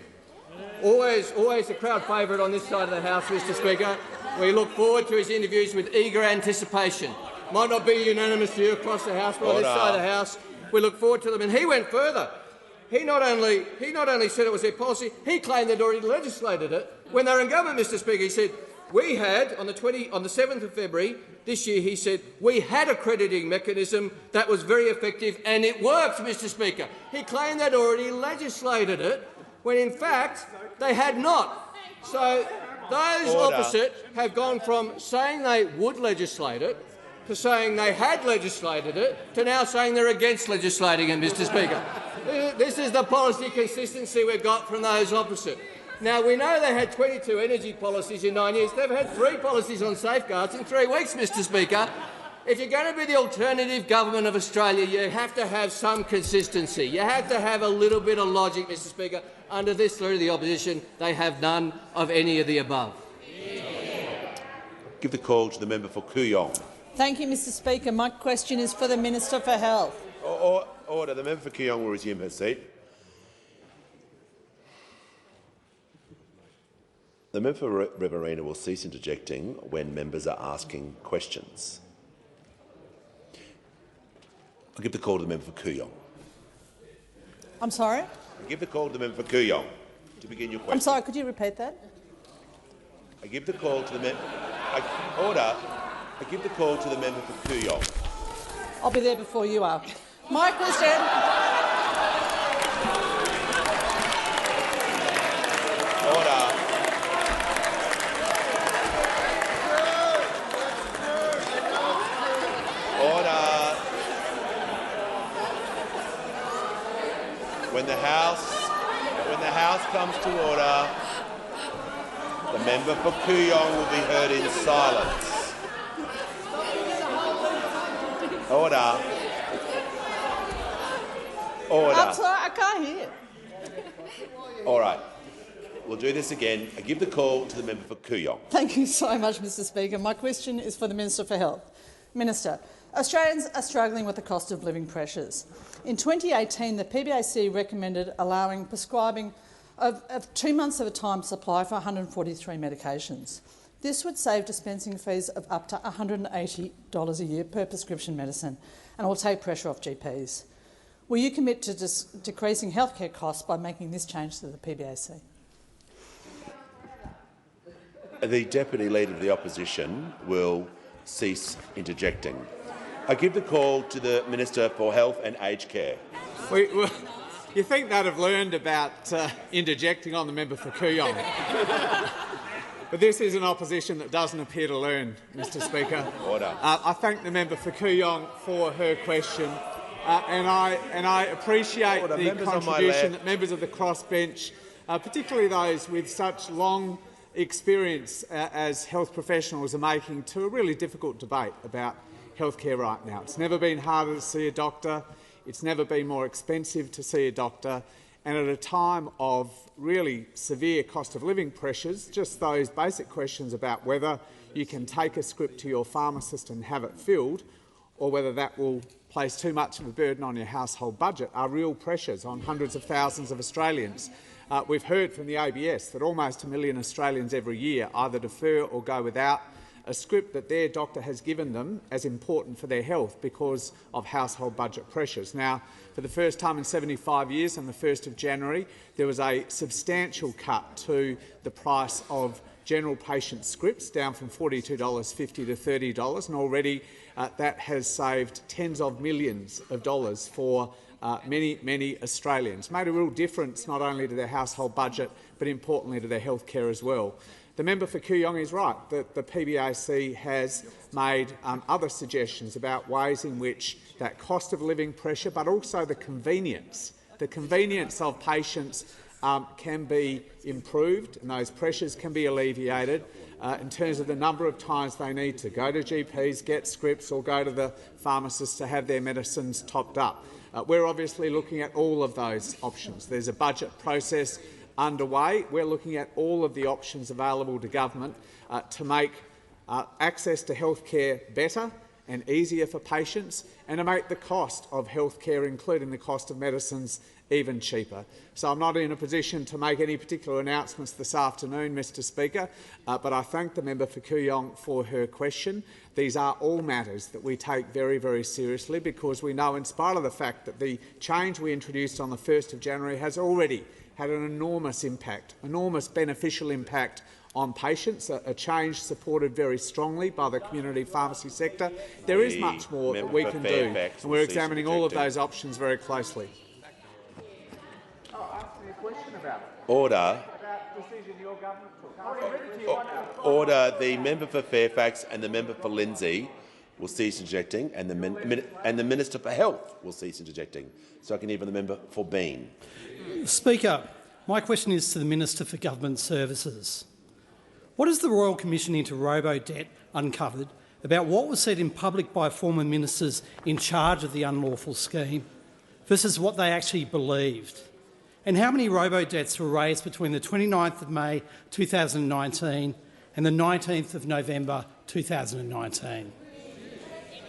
Always a crowd favourite on this side of the House, Mr Speaker. We look forward to his interviews with eager anticipation. Might not be unanimous view across the House, but on this side of the House, we look forward to them. And he went further. He not only said it was their policy, he claimed they'd already legislated it when they were in government, Mr Speaker. He said, we had, on the 7th of February this year, he said, we had a crediting mechanism that was very effective and it worked, Mr Speaker. He claimed they'd already legislated it when, in fact, they had not. So those opposite have gone from saying they would legislate it to saying they had legislated it to now saying they're against legislating it, Mr Speaker. This is the policy consistency we've got from those opposite. Now, we know they had 22 energy policies in 9 years. They've had 3 policies on safeguards in 3 weeks, Mr Speaker. If you're going to be the alternative government of Australia, you have to have some consistency. You have to have a little bit of logic, Mr Speaker. Under this Leader of the Opposition, they have none of any of the above. Give the call to the member for Kooyong. Thank you, Mr Speaker. My question is for the Minister for Health. Order. The member for Kooyong will resume her seat. The member for Riverina will cease interjecting when members are asking questions. I'll give the call to the member for Kooyong. I'm sorry? I give the call to the member for Kooyong to begin your question. I'm sorry, could you repeat that? I give the call to the member. Order. I give the call to the member for Kooyong. I'll be there before you are. My question. Order. Order. When the House comes to order, the member for Kooyong will be heard in silence. Order. Order. I'm sorry, I can't hear. All right. We'll do this again. I give the call to the member for Kooyong. Thank you so much, Mr Speaker. My question is for the Minister for Health. Minister, Australians are struggling with the cost of living pressures. In 2018, the PBAC recommended allowing prescribing of 2 months of a time supply for 143 medications. This would save dispensing fees of up to $180 a year per prescription medicine and will take pressure off GPs. Will you commit to decreasing healthcare costs by making this change to the PBAC? The Deputy Leader of the Opposition will cease interjecting. I give the call to the Minister for Health and Aged Care. You think they'd have learned about interjecting on the member for Kooyong. But this is an opposition that doesn't appear to learn, Mr Speaker. Order. I thank the member for Kooyong for her question, and I appreciate the contribution that members of the crossbench, particularly those with such long experience as health professionals, are making to a really difficult debate about healthcare right now. It's never been harder to see a doctor. It's never been more expensive to see a doctor. And at a time of really severe cost of living pressures, just those basic questions about whether you can take a script to your pharmacist and have it filled, or whether that will place too much of a burden on your household budget, are real pressures on hundreds of thousands of Australians. We've heard from the ABS that almost 1 million Australians every year either defer or go without a script that their doctor has given them as important for their health because of household budget pressures. Now, for the first time in 75 years, on the 1st of January, there was a substantial cut to the price of general patient scripts, down from $42.50 to $30, and already that has saved tens of millions of dollars for many Australians. Made a real difference not only to their household budget, but importantly to their health care as well. The member for Kooyong is right that the PBAC has made other suggestions about ways in which that cost of living pressure, but also the convenience of patients can be improved and those pressures can be alleviated in terms of the number of times they need to go to GPs, get scripts or go to the pharmacist to have their medicines topped up. We're obviously looking at all of those options. There's a budget process underway. We're looking at all of the options available to government to make access to health care better and easier for patients, and to make the cost of health care, including the cost of medicines, even cheaper. So I'm not in a position to make any particular announcements this afternoon, Mr Speaker, but I thank the member for Kooyong for her question. These are all matters that we take very, very seriously, because we know, in spite of the fact that the change we introduced on the 1st of January has already had an enormous impact, enormous beneficial impact on patients, a change supported very strongly by the community pharmacy sector. There is much more that we can do, and we're examining all of those options very closely. Order. Order. The member for Fairfax and the member for Lindsay will cease interjecting, and the Minister for Health will cease interjecting. So I can hear from the member for Bean. Speaker, my question is to the Minister for Government Services. What has the Royal Commission into Robo-Debt uncovered about what was said in public by former ministers in charge of the unlawful scheme versus what they actually believed? And how many robo-debts were raised between the 29th of May 2019 and the 19th of November 2019?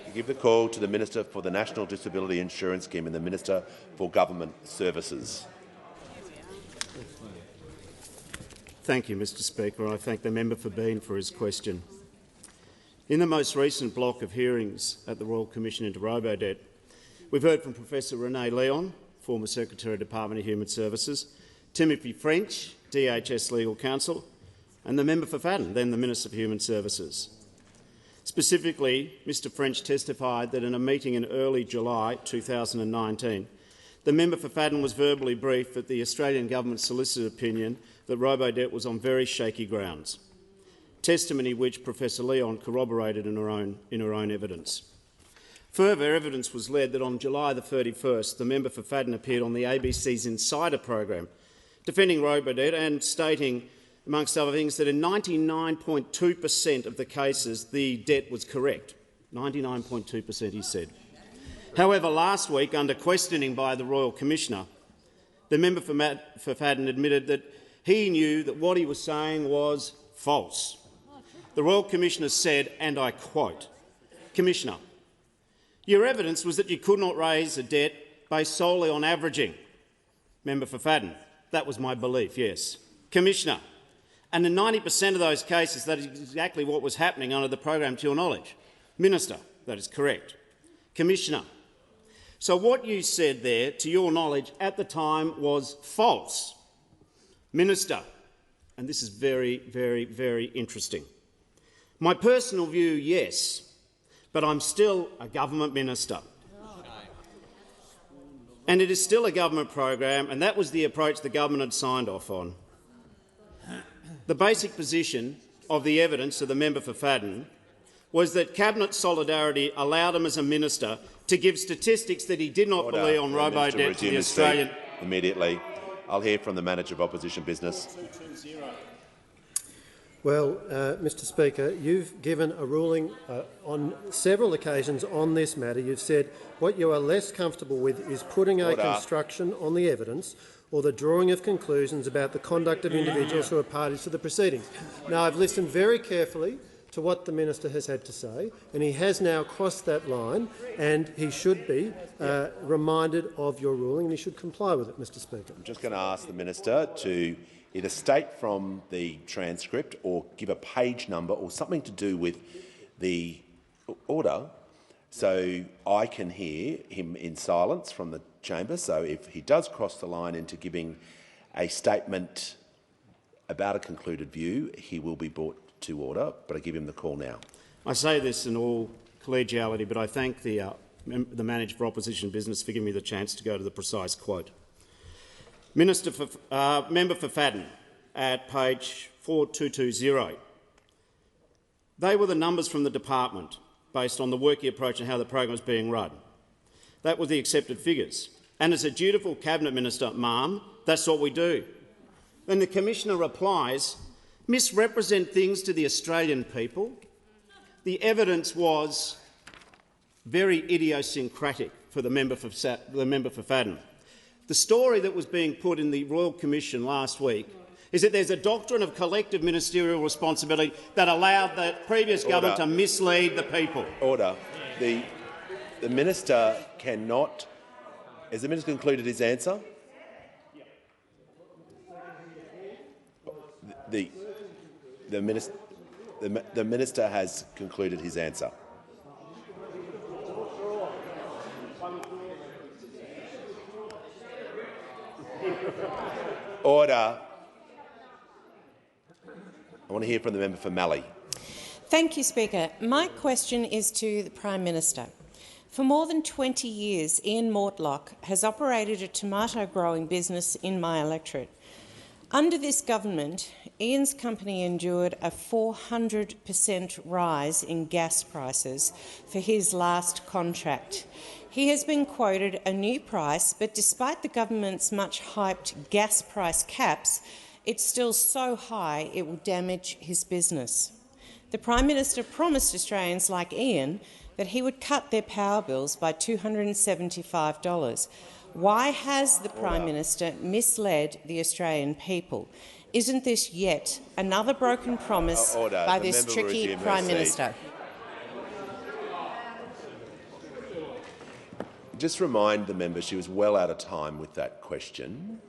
I give the call to the Minister for the National Disability Insurance Scheme and the Minister for Government Services. Thank you, Mr Speaker. I thank the member for Bean for his question. In the most recent block of hearings at the Royal Commission into Robo-Debt, we've heard from Professor Renee Leon, former Secretary of the Department of Human Services, Timothy French, DHS Legal Counsel, and the member for Fadden, then the Minister for Human Services. Specifically, Mr French testified that in a meeting in early July 2019, the member for Fadden was verbally briefed that the Australian Government solicited opinion that Robo-Debt was on very shaky grounds, testimony which Professor Leon corroborated in her own evidence. Further evidence was led that on July the 31st, the member for Fadden appeared on the ABC's Insider program, defending Robo-Debt and stating, amongst other things, that in 99.2% of the cases the debt was correct. 99.2%, he said. However, last week, under questioning by the Royal Commissioner, the member for Fadden admitted that he knew that what he was saying was false. The Royal Commissioner said, and I quote, "Commissioner, your evidence was that you could not raise a debt based solely on averaging." Member for Fadden: "That was my belief, yes." Commissioner: "And in 90% of those cases, that is exactly what was happening under the program to your knowledge." Minister: "That is correct." Commissioner: "So what you said there, to your knowledge, at the time was false." Minister: and this is very, very, very interesting. "My personal view, yes, but I'm still a government minister. And it is still a government program, and that was the approach the government had signed off on." The basic position of the evidence of the member for Fadden was that Cabinet solidarity allowed him as a minister to give statistics that he did not believe on Robo-Debt to the Australian... Immediately. I'll hear from the Manager of Opposition Business. Well, Mr Speaker, you've given a ruling on several occasions on this matter. You've said what you are less comfortable with is putting a construction on the evidence or the drawing of conclusions about the conduct of individuals who are parties to the proceedings. Now, I've listened very carefully to what the minister has had to say, and he has now crossed that line, and he should be reminded of your ruling, and he should comply with it, Mr Speaker. I'm just going to ask the minister to either state from the transcript or give a page number or something to do with the order so I can hear him in silence from the chamber. So if he does cross the line into giving a statement about a concluded view, he will be brought to order, but I give him the call now. I say this in all collegiality, but I thank the manager for opposition business for giving me the chance to go to the precise quote. Member for Fadden, at page 4220, they were the numbers from the department based on the working approach and how the program was being run. That were the accepted figures. And as a dutiful cabinet minister, ma'am, that's what we do. Then the commissioner replies, misrepresent things to the Australian people. The evidence was very idiosyncratic for the member for Fadden. The story that was being put in the Royal Commission last week is that there's a doctrine of collective ministerial responsibility that allowed the previous government to mislead the people. Order. The minister cannot. Has the minister concluded his answer? The minister has concluded his answer. Order. I want to hear from the member for Mallee. Thank you, Speaker. My question is to the Prime Minister. For more than 20 years, Ian Mortlock has operated a tomato-growing business in my electorate. Under this government, Ian's company endured a 400% rise in gas prices for his last contract. He has been quoted a new price, but despite the government's much-hyped gas price caps, it's still so high it will damage his business. The Prime Minister promised Australians like Ian that he would cut their power bills by $275. Why has the Prime Minister misled the Australian people? Isn't this yet another broken promise by this tricky Prime Minister? Just remind the member she was well out of time with that question.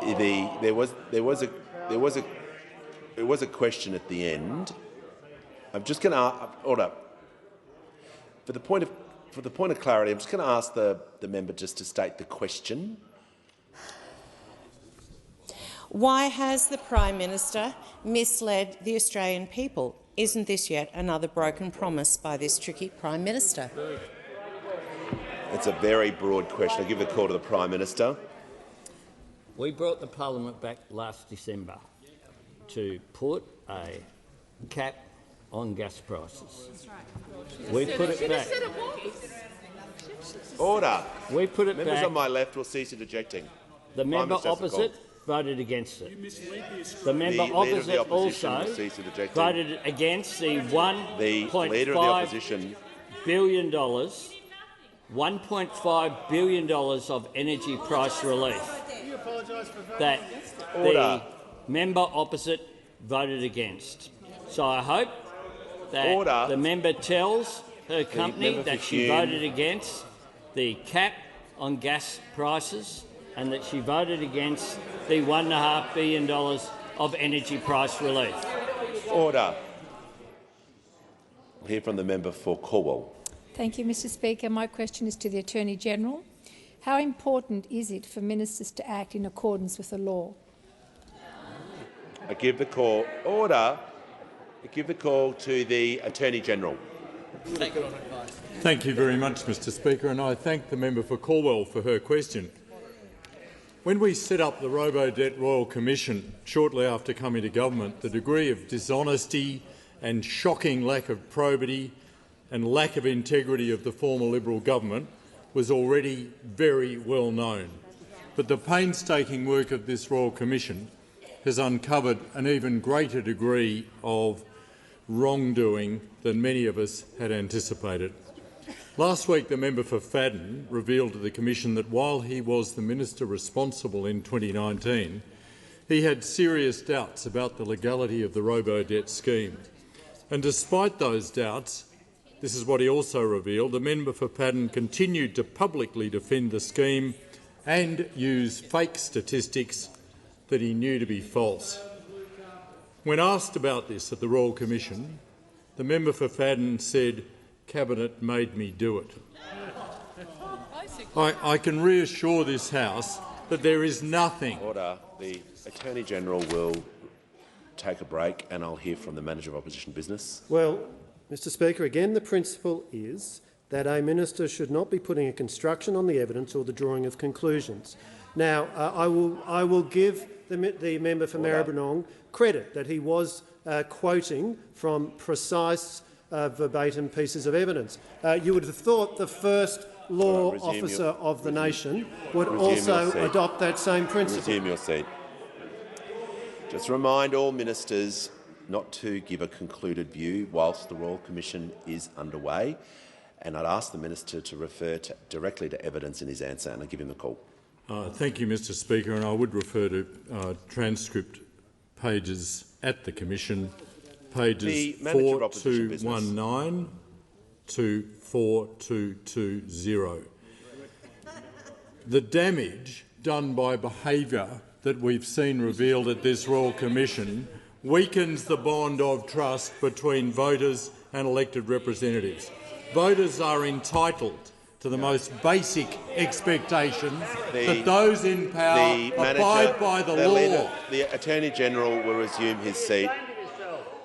There was a question at the end. I'm just going to order for the point of clarity. I'm just going to ask the member just to state the question. Why has the Prime Minister misled the Australian people? Isn't this yet another broken promise by this tricky Prime Minister? It's a very broad question. I'll give the call to the Prime Minister. We brought the parliament back last December to put a cap on gas prices. We put it back. Order. We put it back. Members on my left will cease interjecting. The member opposite voted against it. The member opposite also voted against the $1.5 billion $1.5 billion of energy price relief that the member opposite voted against. So I hope that the member tells her company that she voted against the cap on gas prices and that she voted against the $1.5 billion of energy price relief. Order. We'll hear from the member for Cornwall. Thank you, Mr Speaker. My question is to the Attorney-General. How important is it for ministers to act in accordance with the law? I give the call. Order. I give the call to the Attorney-General. Thank you very much, Mr Speaker, and I thank the member for Cornwall for her question. When we set up the Robodebt Royal Commission shortly after coming to government, the degree of dishonesty and shocking lack of probity and lack of integrity of the former Liberal government was already very well known. But the painstaking work of this Royal Commission has uncovered an even greater degree of wrongdoing than many of us had anticipated. Last week, the member for Fadden revealed to the Commission that while he was the minister responsible in 2019, he had serious doubts about the legality of the robo-debt scheme. And despite those doubts, this is what he also revealed, the member for Fadden continued to publicly defend the scheme and use fake statistics that he knew to be false. When asked about this at the Royal Commission, the member for Fadden said, "Cabinet made me do it." I can reassure this House that there is nothing— Order. The Attorney-General will take a break and I'll hear from the Manager of Opposition Business. Well, Mr Speaker, again the principle is that a minister should not be putting a construction on the evidence or the drawing of conclusions. Now, I will give the member for Maribyrnong credit that he was quoting from precise verbatim pieces of evidence. You would have thought the first law officer of the nation would also adopt that same principle. Resume your seat. Just remind all ministers not to give a concluded view whilst the Royal Commission is underway, and I'd ask the minister to refer directly to evidence in his answer, and I'll give him the call. Thank you, Mr Speaker, and I would refer to transcript pages at the Commission, pages 4219 to 4220. The damage done by behaviour that we've seen revealed at this Royal Commission weakens the bond of trust between voters and elected representatives. Voters are entitled to the most basic expectations that those in power abide by the law. The Attorney-General will resume his seat.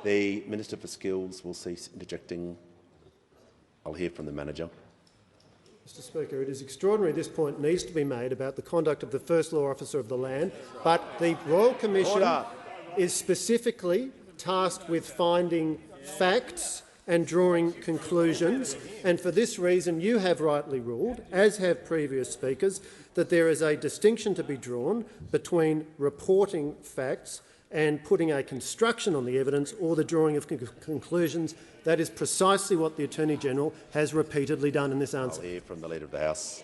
The Minister for Skills will cease interjecting. I'll hear from the Manager. Mr Speaker, it is extraordinary this point needs to be made about the conduct of the First Law Officer of the land, but the Royal Commission is specifically tasked with finding facts and drawing conclusions, and for this reason you have rightly ruled, as have previous speakers, that there is a distinction to be drawn between reporting facts and putting a construction on the evidence or the drawing of conclusions. That is precisely what the Attorney-General has repeatedly done in this answer. I'll hear from the Leader of the House.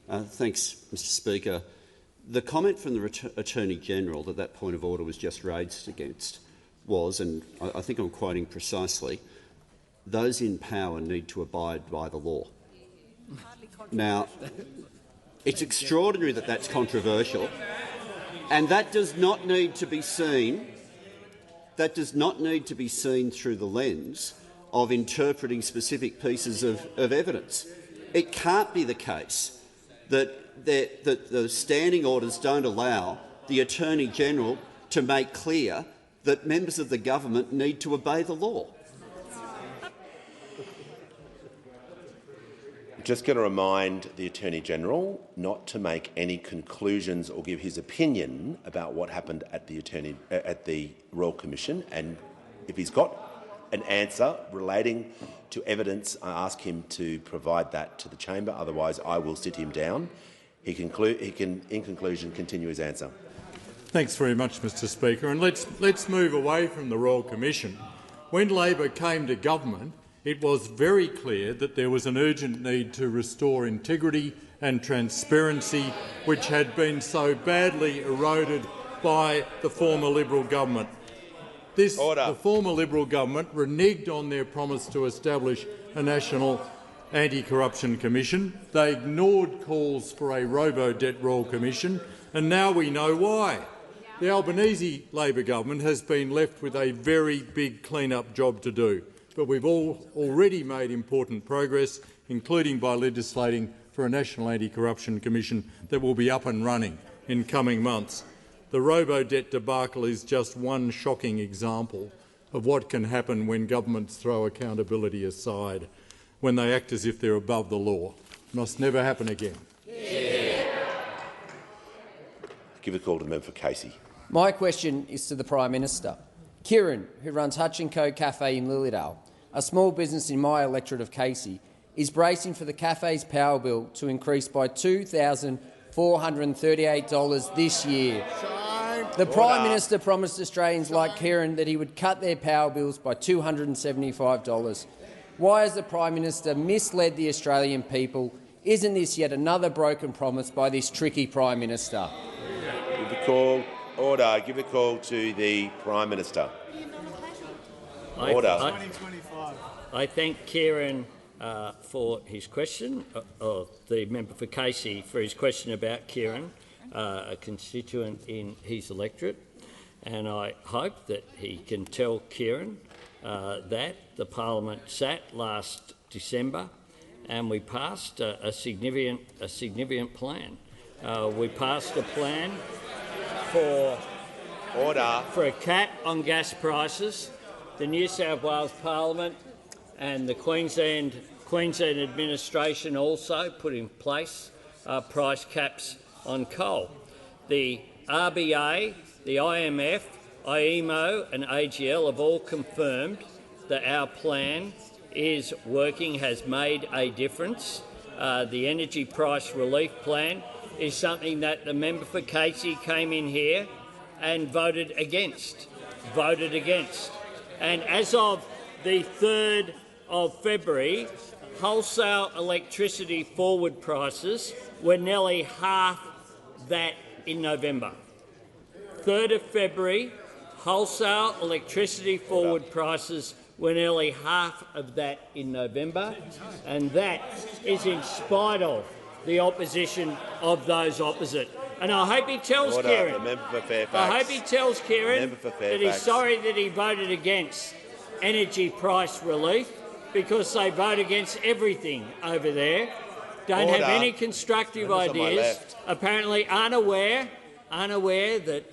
Thanks, Mr Speaker. The comment from the Attorney-General that point of order was just raised against was, and I think I'm quoting precisely, those in power need to abide by the law. Now, it's extraordinary that that's controversial, and that does not need to be seen. That does not need to be seen through the lens of interpreting specific pieces of evidence. It can't be the case that the standing orders don't allow the Attorney-General to make clear that members of the government need to obey the law. I'm just going to remind the Attorney-General not to make any conclusions or give his opinion about what happened at the Royal Commission, and if he's got an answer relating to evidence, I ask him to provide that to the chamber. Otherwise, I will sit him down. He can, in conclusion, continue his answer. Thanks very much, Mr Speaker. And let's move away from the Royal Commission. When Labor came to government, it was very clear that there was an urgent need to restore integrity and transparency, which had been so badly eroded by the former Liberal government. The former Liberal government reneged on their promise to establish a national anti-corruption commission. They ignored calls for a robo-debt royal commission, and now we know why. The Albanese Labor government has been left with a very big clean-up job to do, but we've already made important progress, including by legislating for a national anti-corruption commission that will be up and running in coming months. The robo-debt debacle is just one shocking example of what can happen when governments throw accountability aside, when they act as if they're above the law. It must never happen again. Give a call to the member for Casey. My question is to the Prime Minister. Kieran, who runs Hutch & Co Cafe in Lilydale, a small business in my electorate of Casey, is bracing for the cafe's power bill to increase by $2,438 this year. The Prime Minister promised Australians like Kieran that he would cut their power bills by $275. Why has the Prime Minister misled the Australian people? Isn't this yet another broken promise by this tricky Prime Minister? Give the call. Order. Give the call to the Prime Minister. Order. I thank Kieran for his question, or the member for Casey for his question about Kieran, a constituent in his electorate, and I hope that he can tell Kieran that the parliament sat last December and we passed a significant plan. We passed a plan for a cap on gas prices. The New South Wales Parliament and the Queensland administration also put in place price caps on coal. The RBA, the IMF, IEMO and AGL have all confirmed that our plan is working, has made a difference. The energy price relief plan is something that the member for Casey came in here and voted against. And as of the 3rd of February, wholesale electricity forward prices were nearly half that in November. 3rd of February, wholesale electricity forward prices were nearly half of that in November, and that is in spite of the opposition of those opposite. And I hope he tells Kieran, that he's sorry that he voted against energy price relief, because they vote against everything over there, don't have any constructive ideas, apparently aren't aware that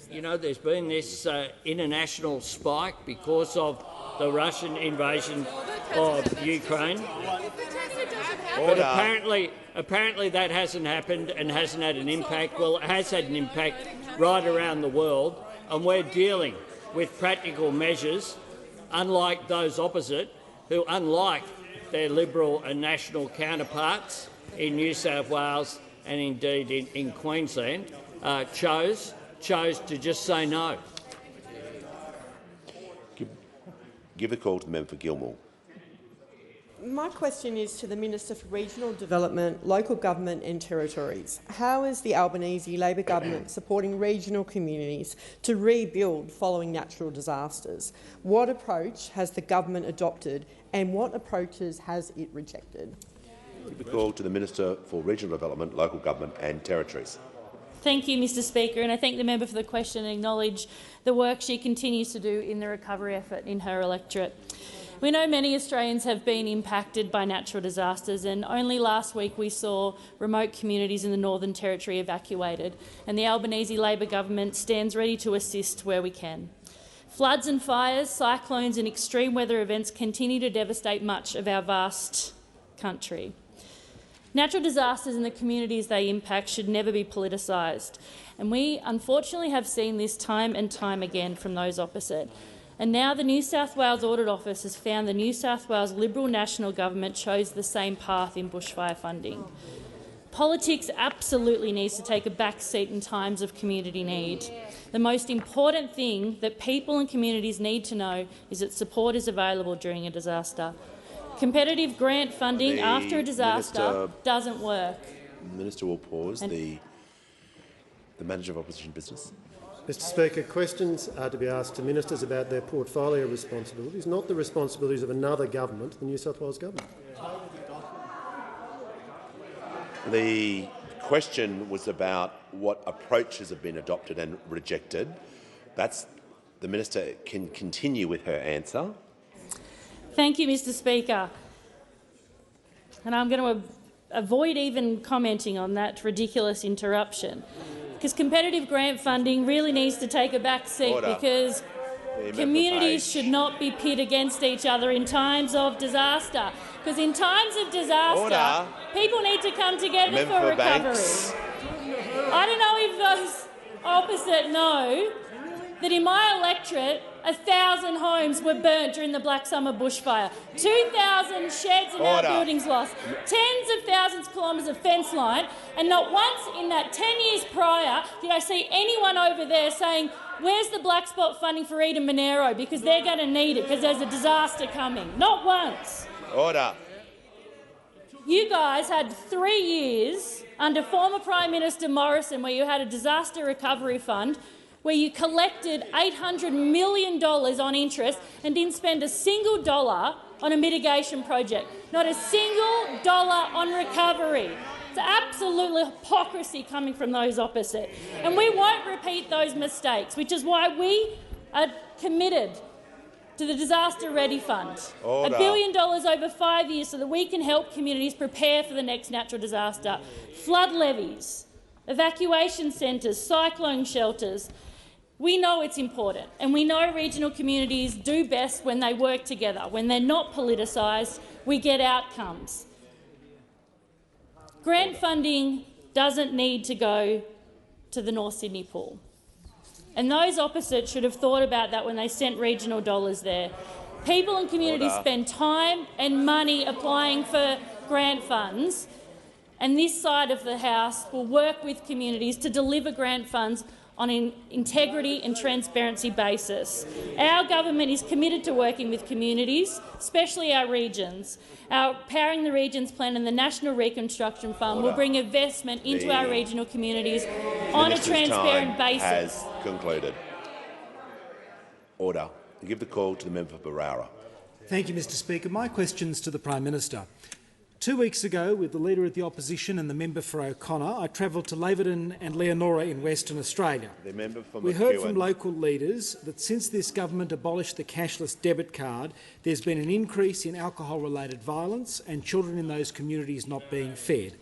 there's been this international spike because of the Russian invasion of Ukraine. But apparently that hasn't happened and hasn't had an impact. Well, it has had an impact right around the world, and we're dealing with practical measures, unlike those opposite, who, unlike their Liberal and National counterparts in New South Wales and indeed in Queensland, chose to just say no. Give the call to the member for Gilmore. My question is to the Minister for Regional Development, Local Government and Territories. How is the Albanese Labor government supporting regional communities to rebuild following natural disasters? What approach has the government adopted and what approaches has it rejected? Give the call to the Minister for Regional Development, Local Government and Territories. Thank you, Mr Speaker, and I thank the member for the question and acknowledge the work she continues to do in the recovery effort in her electorate. We know many Australians have been impacted by natural disasters, and only last week we saw remote communities in the Northern Territory evacuated, and the Albanese Labor government stands ready to assist where we can. Floods and fires, cyclones and extreme weather events continue to devastate much of our vast country. Natural disasters and the communities they impact should never be politicised, and we unfortunately have seen this time and time again from those opposite. And now the New South Wales Audit Office has found the New South Wales Liberal National Government chose the same path in bushfire funding. Politics absolutely needs to take a back seat in times of community need. The most important thing that people and communities need to know is that support is available during a disaster. Competitive grant funding after a disaster doesn't work. The Minister will pause. The Manager of Opposition Business. Mr Speaker, questions are to be asked to ministers about their portfolio responsibilities, not the responsibilities of another government, the New South Wales government. The question was about what approaches have been adopted and rejected. The Minister can continue with her answer. Thank you, Mr Speaker. And I'm going to avoid even commenting on that ridiculous interruption, because competitive grant funding really needs to take a back seat, because communities should not be pit against each other in times of disaster. Because in times of disaster, people need to come together for recovery. I don't know if those opposite know that that in my electorate 1,000 homes were burnt during the Black Summer bushfire, 2,000 sheds and outbuildings lost, tens of thousands of kilometres of fence line, and not once in that 10 years prior did I see anyone over there saying, where's the black spot funding for Eden Monero, because they're going to need it because there's a disaster coming. Not once. Order. You guys had 3 years under former Prime Minister Morrison where you had a disaster recovery fund where you collected $800 million on interest and didn't spend a single dollar on a mitigation project. Not a single dollar on recovery. It's absolute hypocrisy coming from those opposite. And we won't repeat those mistakes, which is why we are committed to the Disaster Ready Fund. Order. $1 billion over 5 years so that we can help communities prepare for the next natural disaster. Flood levies, evacuation centres, cyclone shelters. We know it's important, and we know regional communities do best when they work together. When they're not politicised, we get outcomes. Grant funding doesn't need to go to the North Sydney pool. And those opposite should have thought about that when they sent regional dollars there. People and communities spend time and money applying for grant funds, and this side of the House will work with communities to deliver grant funds on an integrity and transparency basis. Our government is committed to working with communities, especially our regions. Our Powering the Regions plan and the National Reconstruction Fund will bring investment into our regional communities on a transparent basis. Has concluded. Order. I give the call to the member for Barara. Thank you, Mr Speaker. My question's to the Prime Minister. 2 weeks ago, with the Leader of the Opposition and the member for O'Connor, I travelled to Laverton and Leonora in Western Australia. The member for We heard from local leaders that since this government abolished the cashless debit card, there's been an increase in alcohol-related violence and children in those communities not being fed.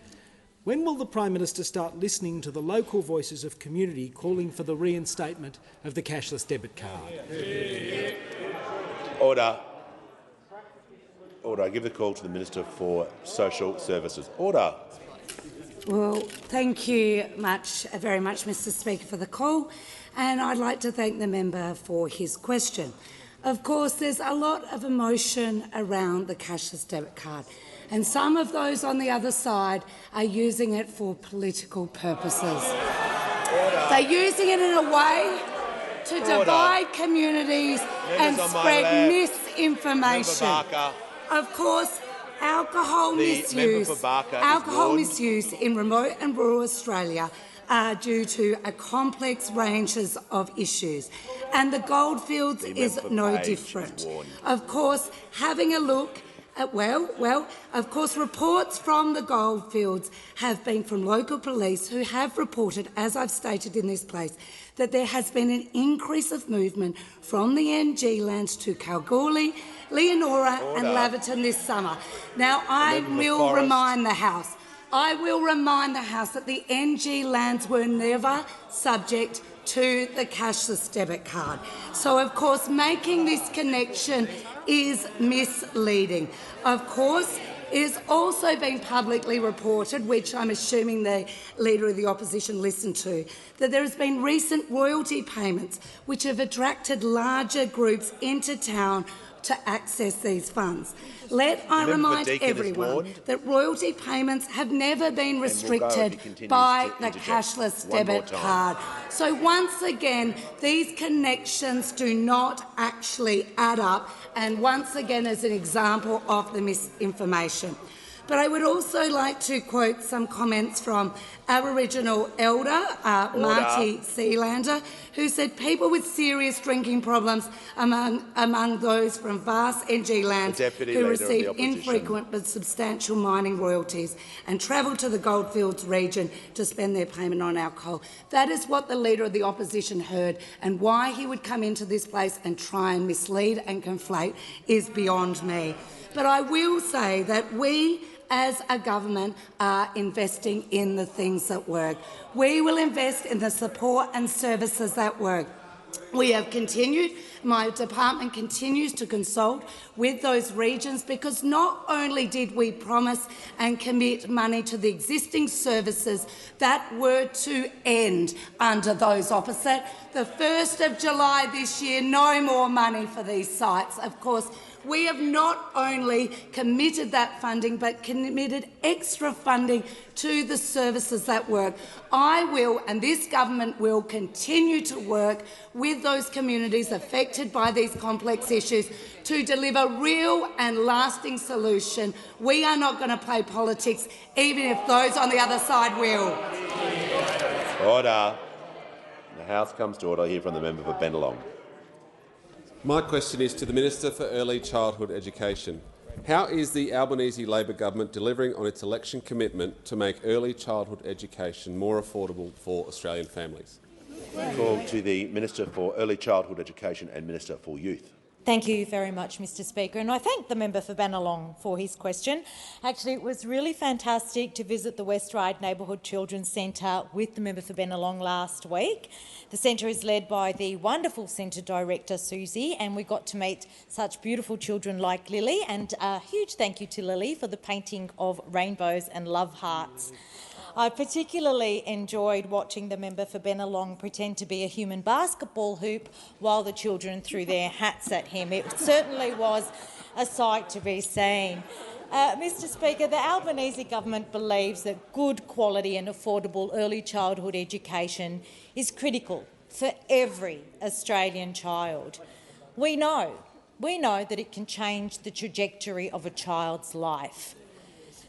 When will the Prime Minister start listening to the local voices of community calling for the reinstatement of the cashless debit card? Order. Order. I give the call to the Minister for Social Services. Order. Well, thank you very much, Mr Speaker, for the call, and I'd like to thank the member for his question. Of course, there's a lot of emotion around the cashless debit card, and some of those on the other side are using it for political purposes. They're using it in a way to divide communities and spread misinformation. Of course, alcohol misuse in remote and rural Australia are due to a complex ranges of issues, and the Goldfields is no different. Of course, having a look at, of course, reports from the Goldfields have been from local police who have reported, as I've stated in this place, that there has been an increase of movement from the NG lands to Kalgoorlie, Leonora and Laverton this summer. Now, I will remind the House that the NG lands were never subject to the cashless debit card. So, of course, making this connection is misleading. Of course, it has also been publicly reported, which I'm assuming the Leader of the Opposition listened to, that there has been recent royalty payments which have attracted larger groups into town to access these funds. Let I remind everyone that royalty payments have never been restricted by the cashless debit card. So once again, these connections do not actually add up, and once again as an example of the misinformation. But I would also like to quote some comments from Aboriginal elder Marty Sealander, who said people with serious drinking problems among those from vast NG lands who receive infrequent but substantial mining royalties and travel to the Goldfields region to spend their payment on alcohol. That is what the Leader of the Opposition heard, and why he would come into this place and try and mislead and conflate is beyond me. But I will say that we, as a government, are investing in the things that work. We will invest in the support and services that work. We have continued, my department continues to consult with those regions, because not only did we promise and commit money to the existing services that were to end under those opposite, the 1st of July this year, no more money for these sites. Of course, we have not only committed that funding but committed extra funding to the services that work. I will, and this government will, continue to work with those communities affected by these complex issues to deliver real and lasting solution. We are not going to play politics, even if those on the other side will. Order. The House comes to order. I hear from the member for Bennelong. My question is to the Minister for Early Childhood Education. How is the Albanese Labor government delivering on its election commitment to make early childhood education more affordable for Australian families? Call to the Minister for Early Childhood Education and Minister for Youth. Thank you very much, Mr Speaker, and I thank the member for Bennelong for his question. Actually, it was really fantastic to visit the West Ryde Neighbourhood Children's Centre with the member for Bennelong last week. The centre is led by the wonderful centre director, Susie, and we got to meet such beautiful children like Lily, and a huge thank you to Lily for the painting of rainbows and love hearts. I particularly enjoyed watching the member for Bennelong pretend to be a human basketball hoop while the children threw their hats at him. It certainly was a sight to be seen. Mr Speaker, the Albanese government believes that good quality and affordable early childhood education is critical for every Australian child. We know that it can change the trajectory of a child's life.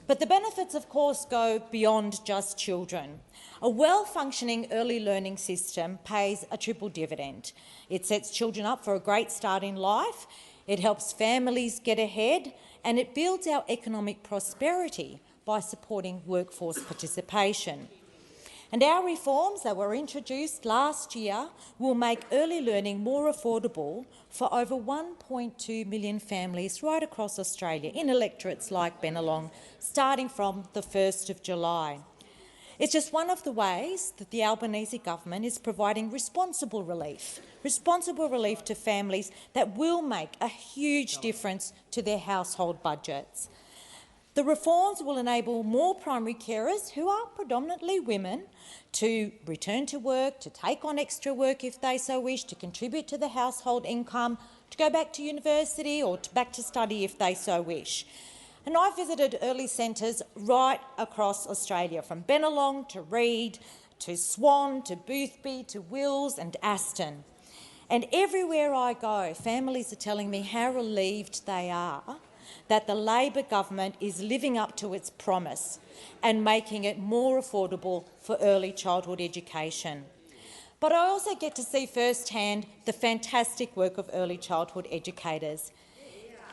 But the benefits, of course, go beyond just children. A well-functioning early learning system pays a triple dividend. It sets children up for a great start in life, it helps families get ahead, and it builds our economic prosperity by supporting workforce participation. And our reforms that were introduced last year will make early learning more affordable for over 1.2 million families right across Australia in electorates like Bennelong, starting from the 1st of July. It's just one of the ways that the Albanese government is providing responsible relief to families that will make a huge difference to their household budgets. The reforms will enable more primary carers, who are predominantly women, to return to work, to take on extra work if they so wish, to contribute to the household income, to go back to university or back to study if they so wish. And I visited early centres right across Australia, from Bennelong to Reid, to Swan, to Boothby, to Wills and Aston. And everywhere I go, families are telling me how relieved they are that the Labor government is living up to its promise and making it more affordable for early childhood education. But I also get to see firsthand the fantastic work of early childhood educators.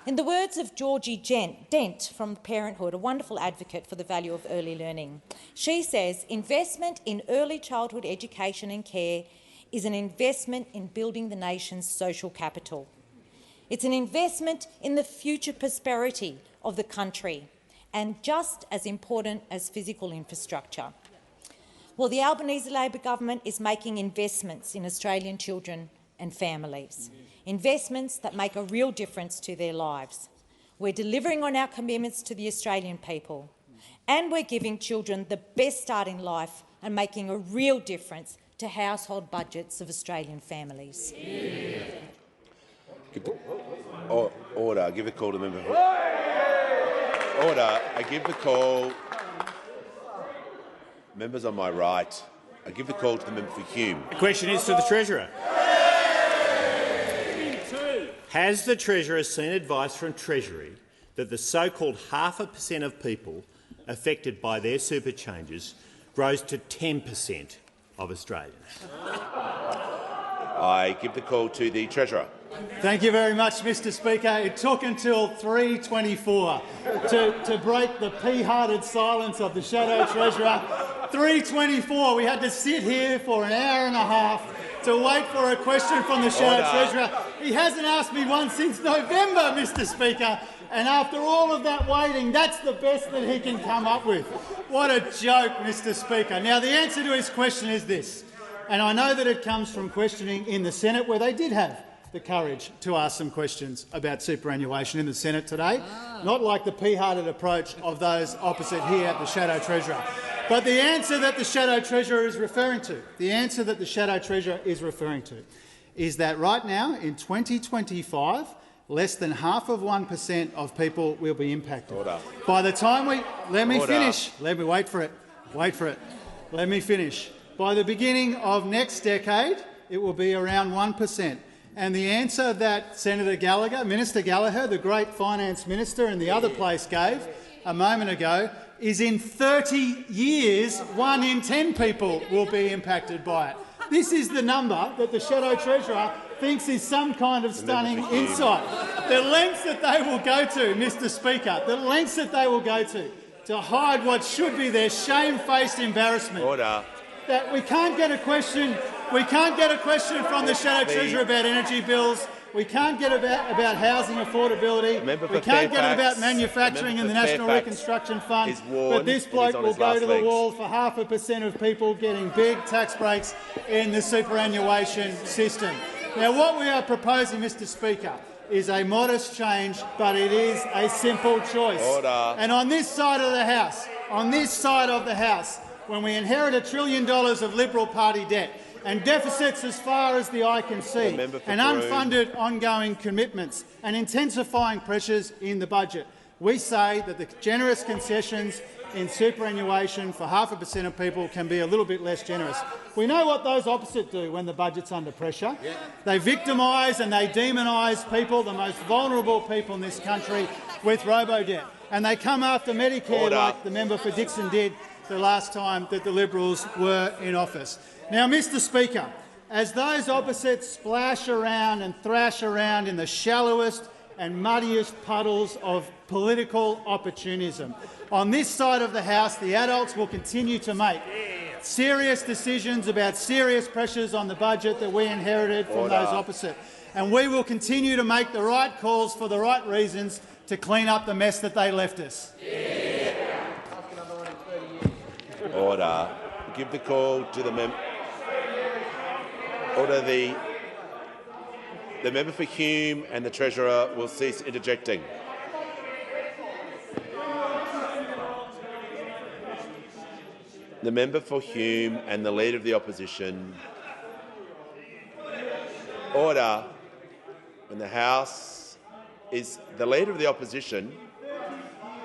In the words of Georgie Dent from Parenthood, a wonderful advocate for the value of early learning, she says, investment in early childhood education and care is an investment in building the nation's social capital. It's an investment in the future prosperity of the country, and just as important as physical infrastructure. Well, the Albanese Labor government is making investments in Australian children and families, investments that make a real difference to their lives. We're delivering on our commitments to the Australian people, and we're giving children the best start in life and making a real difference to household budgets of Australian families. Order. I give the call to the member. Order. I give the call. Members on my right. I give the call to the member for Hume. The question is to the Treasurer. Has the Treasurer seen advice from Treasury that the so-called 0.5% of people affected by their super changes grows to 10% of Australians? I give the call to the Treasurer. Thank you very much, Mr Speaker. It took until 3:24 to break the pea-hearted silence of the Shadow Treasurer. 3:24. We had to sit here for an hour and a half to wait for a question from the Shadow Treasurer. He hasn't asked me one since November, Mr Speaker, and after all of that waiting, that's the best that he can come up with. What a joke, Mr Speaker. Now, the answer to his question is this. And I know that it comes from questioning in the Senate, where they did have the courage to ask some questions about superannuation in the Senate today, not like the pea-hearted approach of those opposite here at the Shadow Treasurer. But the answer that the Shadow Treasurer is referring to, is that right now, in 2025, less than half of 1% of people will be impacted. Order. By the time we— let me Order. finish. Let me wait for it. Wait for it. Let me finish. By the beginning of next decade, it will be around 1%. And the answer that Senator Gallagher, Minister Gallagher, the great finance minister in the other place, gave a moment ago is in 30 years, 1 in 10 people will be impacted by it. This is the number that the Shadow Treasurer thinks is some kind of stunning insight. The lengths that they will go to, Mr Speaker, the lengths that they will go to hide what should be their shamefaced embarrassment. Order. That we can't get a question. We can't get a question from the Shadow Treasurer about energy bills. We can't get about housing affordability. We can't get about manufacturing and the National Reconstruction Fund. But this bloke will go to the wall for 0.5% of people getting big tax breaks in the superannuation system. Now, what we are proposing, Mr Speaker, is a modest change, but it is a simple choice. Order. And on this side of the House, when we inherit $1 trillion of Liberal Party debt and deficits as far as the eye can see, and unfunded ongoing commitments and intensifying pressures in the budget, we say that the generous concessions in superannuation for 0.5% of people can be a little bit less generous. We know what those opposite do when the budget's under pressure. They victimise and they demonise people, the most vulnerable people in this country, with robo-debt. And they come after Medicare like the member for Dixon did the last time that the Liberals were in office. Now, Mr Speaker, as those opposites splash around and thrash around in the shallowest and muddiest puddles of political opportunism, on this side of the House, the adults will continue to make serious decisions about serious pressures on the budget that we inherited from those opposite. And we will continue to make the right calls for the right reasons to clean up the mess that they left us. Order. Give the call to the member. Order. The member for Hume and the Treasurer will cease interjecting. The member for Hume and the Leader of the Opposition. Order. When the House is the Leader of the Opposition,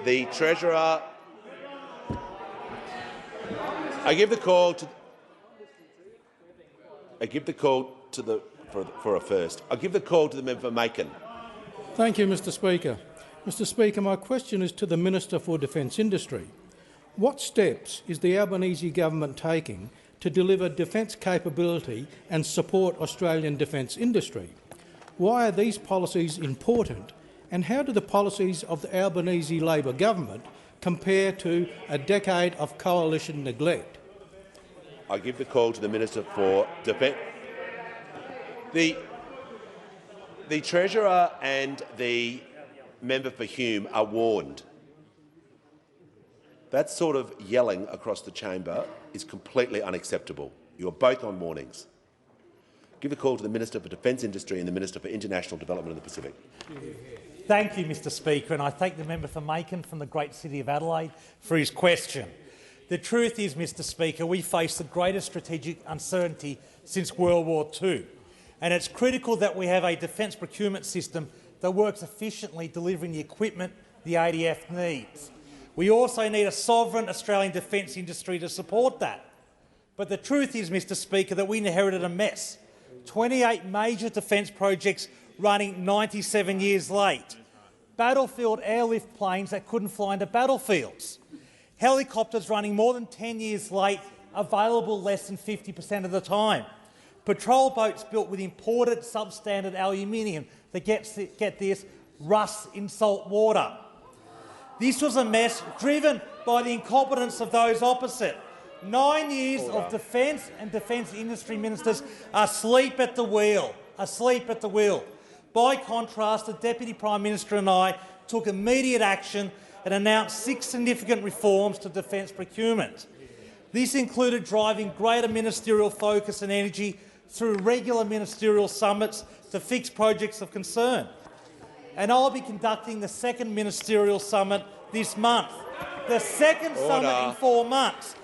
the Treasurer. I give the call to the member for Macon. Thank you, Mr Speaker. Mr Speaker, my question is to the Minister for Defence Industry. What steps is the Albanese government taking to deliver defence capability and support Australian defence industry? Why are these policies important, and how do the policies of the Albanese Labor government compare to a decade of coalition neglect? I give the call to the Minister for Defence. The Treasurer and the member for Hume are warned. That sort of yelling across the chamber is completely unacceptable. You are both on warnings. Give the call to the Minister for Defence Industry and the Minister for International Development in the Pacific. Thank you, Mr Speaker, and I thank the member for Macon from the great city of Adelaide for his question. The truth is, Mr Speaker, we face the greatest strategic uncertainty since World War II, and it's critical that we have a defence procurement system that works efficiently, delivering the equipment the ADF needs. We also need a sovereign Australian defence industry to support that. But the truth is, Mr Speaker, that we inherited a mess. 28 major defence projects running 97 years late. Battlefield airlift planes that couldn't fly into battlefields. Helicopters running more than 10 years late, available less than 50% of the time. Patrol boats built with imported substandard aluminium that, get this, rusts in salt water. This was a mess driven by the incompetence of those opposite. 9 years of defence and defence industry ministers asleep at the wheel. By contrast, the Deputy Prime Minister and I took immediate action and announced 6 significant reforms to defence procurement. This included driving greater ministerial focus and energy through regular ministerial summits to fix projects of concern. And I'll be conducting the second ministerial summit this month. The second summit in 4 months.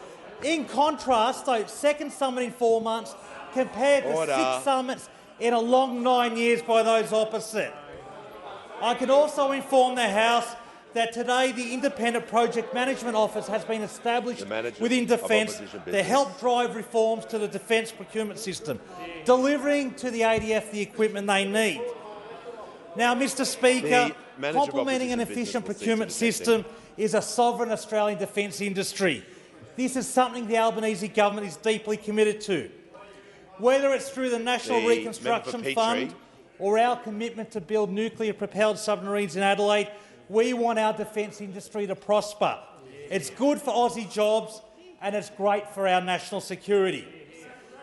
In contrast, though, second summit in 4 months compared to 6 summits in a long 9 years by those opposite. I can also inform the House that today the Independent Project Management Office has been established within Defence to help drive reforms to the defence procurement system, delivering to the ADF the equipment they need. Now, Mr Speaker, complementing an efficient procurement system is a sovereign Australian defence industry. This is something the Albanese government is deeply committed to. Whether it's through the National Reconstruction Fund or our commitment to build nuclear-propelled submarines in Adelaide, we want our defence industry to prosper. It's good for Aussie jobs and it's great for our national security.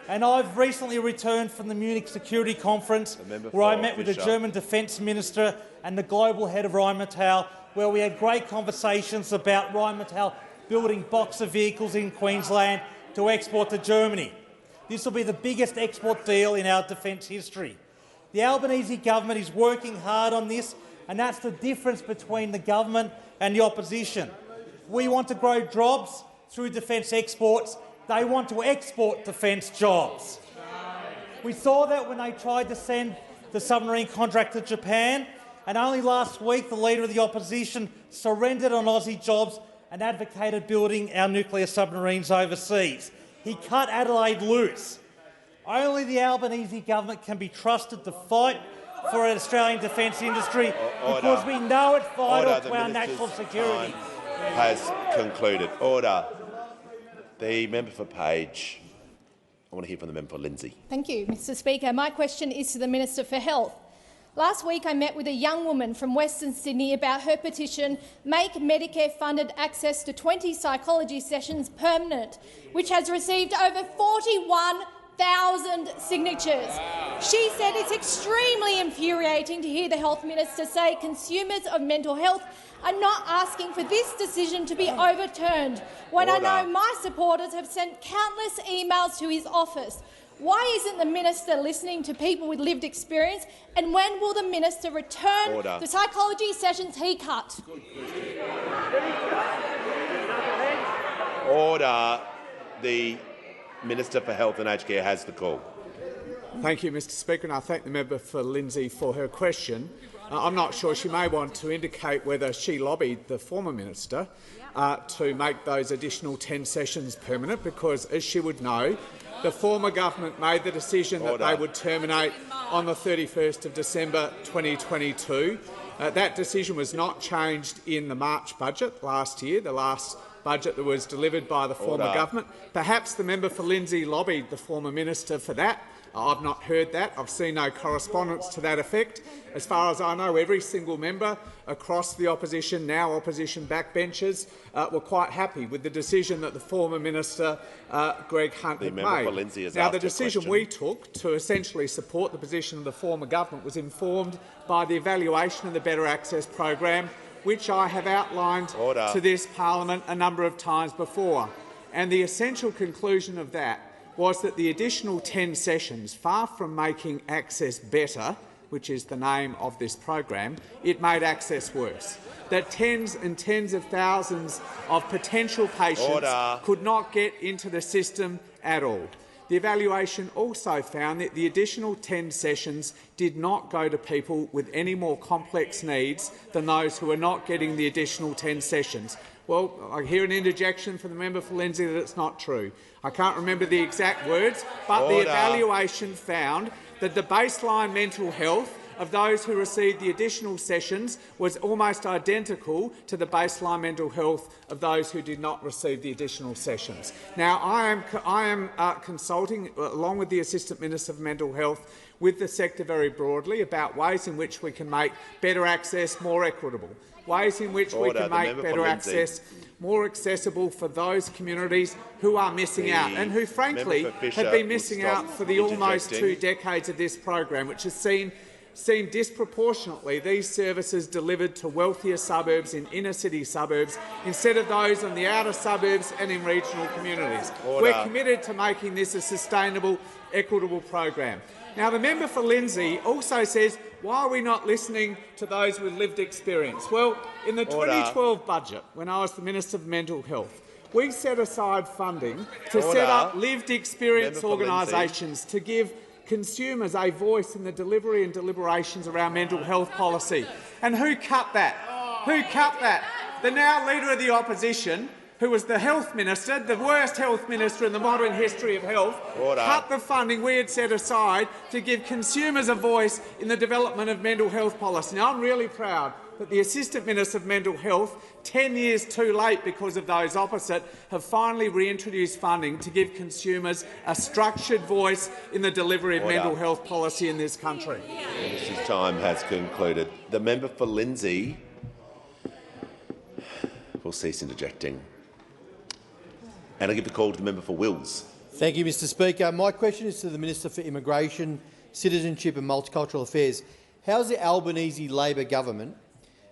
And I've recently returned from the Munich Security Conference, where I met with the German Defence Minister and the global head of Rheinmetall, where we had great conversations about Rheinmetall building Boxer vehicles in Queensland to export to Germany. This will be the biggest export deal in our defence history. The Albanese government is working hard on this, and that's the difference between the government and the opposition. We want to grow jobs through defence exports. They want to export defence jobs. We saw that when they tried to send the submarine contract to Japan, and only last week the Leader of the Opposition surrendered on Aussie jobs and advocated building our nuclear submarines overseas. He cut Adelaide loose. Only the Albanese government can be trusted to fight for an Australian defence industry because we know it's vital to our national security. Has concluded. Order. The member for Page. I want to hear from the member for Lindsay. Thank you, Mr Speaker. My question is to the Minister for Health. Last week I met with a young woman from Western Sydney about her petition, Make Medicare-funded access to 20 psychology sessions permanent, which has received over 41,000 signatures. She said it's extremely infuriating to hear the Health Minister say consumers of mental health are not asking for this decision to be overturned, when I know my supporters have sent countless emails to his office. Why isn't the Minister listening to people with lived experience, and when will the Minister return the psychology sessions he cut? Order. The Minister for Health and Aged Care has the call. Thank you, Mr Speaker, and I thank the member for Lindsay for her question. I'm not sure. She may want to indicate whether she lobbied the former minister to make those additional 10 sessions permanent, because, as she would know, the former government made the decision that they would terminate on the 31st of December 2022. That decision was not changed in the March budget last year, the last budget that was delivered by the former government. Perhaps the member for Lindsay lobbied the former minister for that. I've not heard that. I've seen no correspondence to that effect. As far as I know, every single member across the opposition, now opposition backbenchers, were quite happy with the decision that the former minister, Greg Hunt, had made. Now, the decision we took to essentially support the position of the former government was informed by the evaluation of the Better Access program, which I have outlined to this parliament a number of times before. And the essential conclusion of that was that the additional 10 sessions, far from making access better, which is the name of this program, it made access worse. That tens and tens of thousands of potential patients could not get into the system at all. The evaluation also found that the additional 10 sessions did not go to people with any more complex needs than those who are not getting the additional 10 sessions. Well, I hear an interjection from the member for Lindsay that it's not true. I can't remember the exact words, but the evaluation found that the baseline mental health of those who received the additional sessions was almost identical to the baseline mental health of those who did not receive the additional sessions. Now, I am consulting, along with the Assistant Minister for Mental Health, with the sector very broadly about ways in which we can make better access more equitable, ways in which we can make better access more accessible for those communities who are missing out and who, frankly, have been missing out for the almost 2 decades of this program, which has seen seen disproportionately these services delivered to wealthier suburbs in inner-city suburbs instead of those in the outer suburbs and in regional communities. Order. We're committed to making this a sustainable, equitable program. Now, the member for Lindsay also says, why are we not listening to those with lived experience? Well, in the 2012 budget, when I was the Minister for Mental Health, we set aside funding to set up lived experience organisations to give consumers a voice in the delivery and deliberations around mental health policy. And who cut that? Who cut that? The now Leader of the Opposition, who was the Health Minister, the worst Health Minister in the modern history of health, cut the funding we had set aside to give consumers a voice in the development of mental health policy. Now, I'm really proud that the Assistant Minister of Mental Health, 10 years too late because of those opposite, have finally reintroduced funding to give consumers a structured voice in the delivery of mental health policy in this country. Minister's time has concluded. The member for Lindsay will cease interjecting. And I give the call to the member for Wills. Thank you, Mr Speaker. My question is to the Minister for Immigration, Citizenship and Multicultural Affairs. How is the Albanese Labor government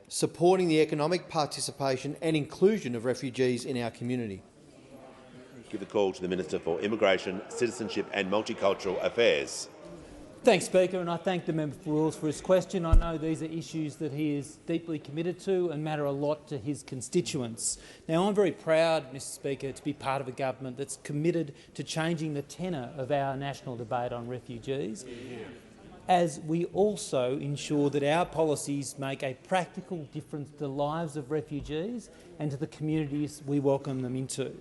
supporting the economic participation and inclusion of refugees in our community? Give the call to the Minister for Immigration, Citizenship and Multicultural Affairs. Thanks, Speaker, and I thank the member for Wills for his question. I know these are issues that he is deeply committed to and matter a lot to his constituents. Now, I'm very proud, Mr Speaker, to be part of a government that's committed to changing the tenor of our national debate on refugees, as we also ensure that our policies make a practical difference to the lives of refugees and to the communities we welcome them into.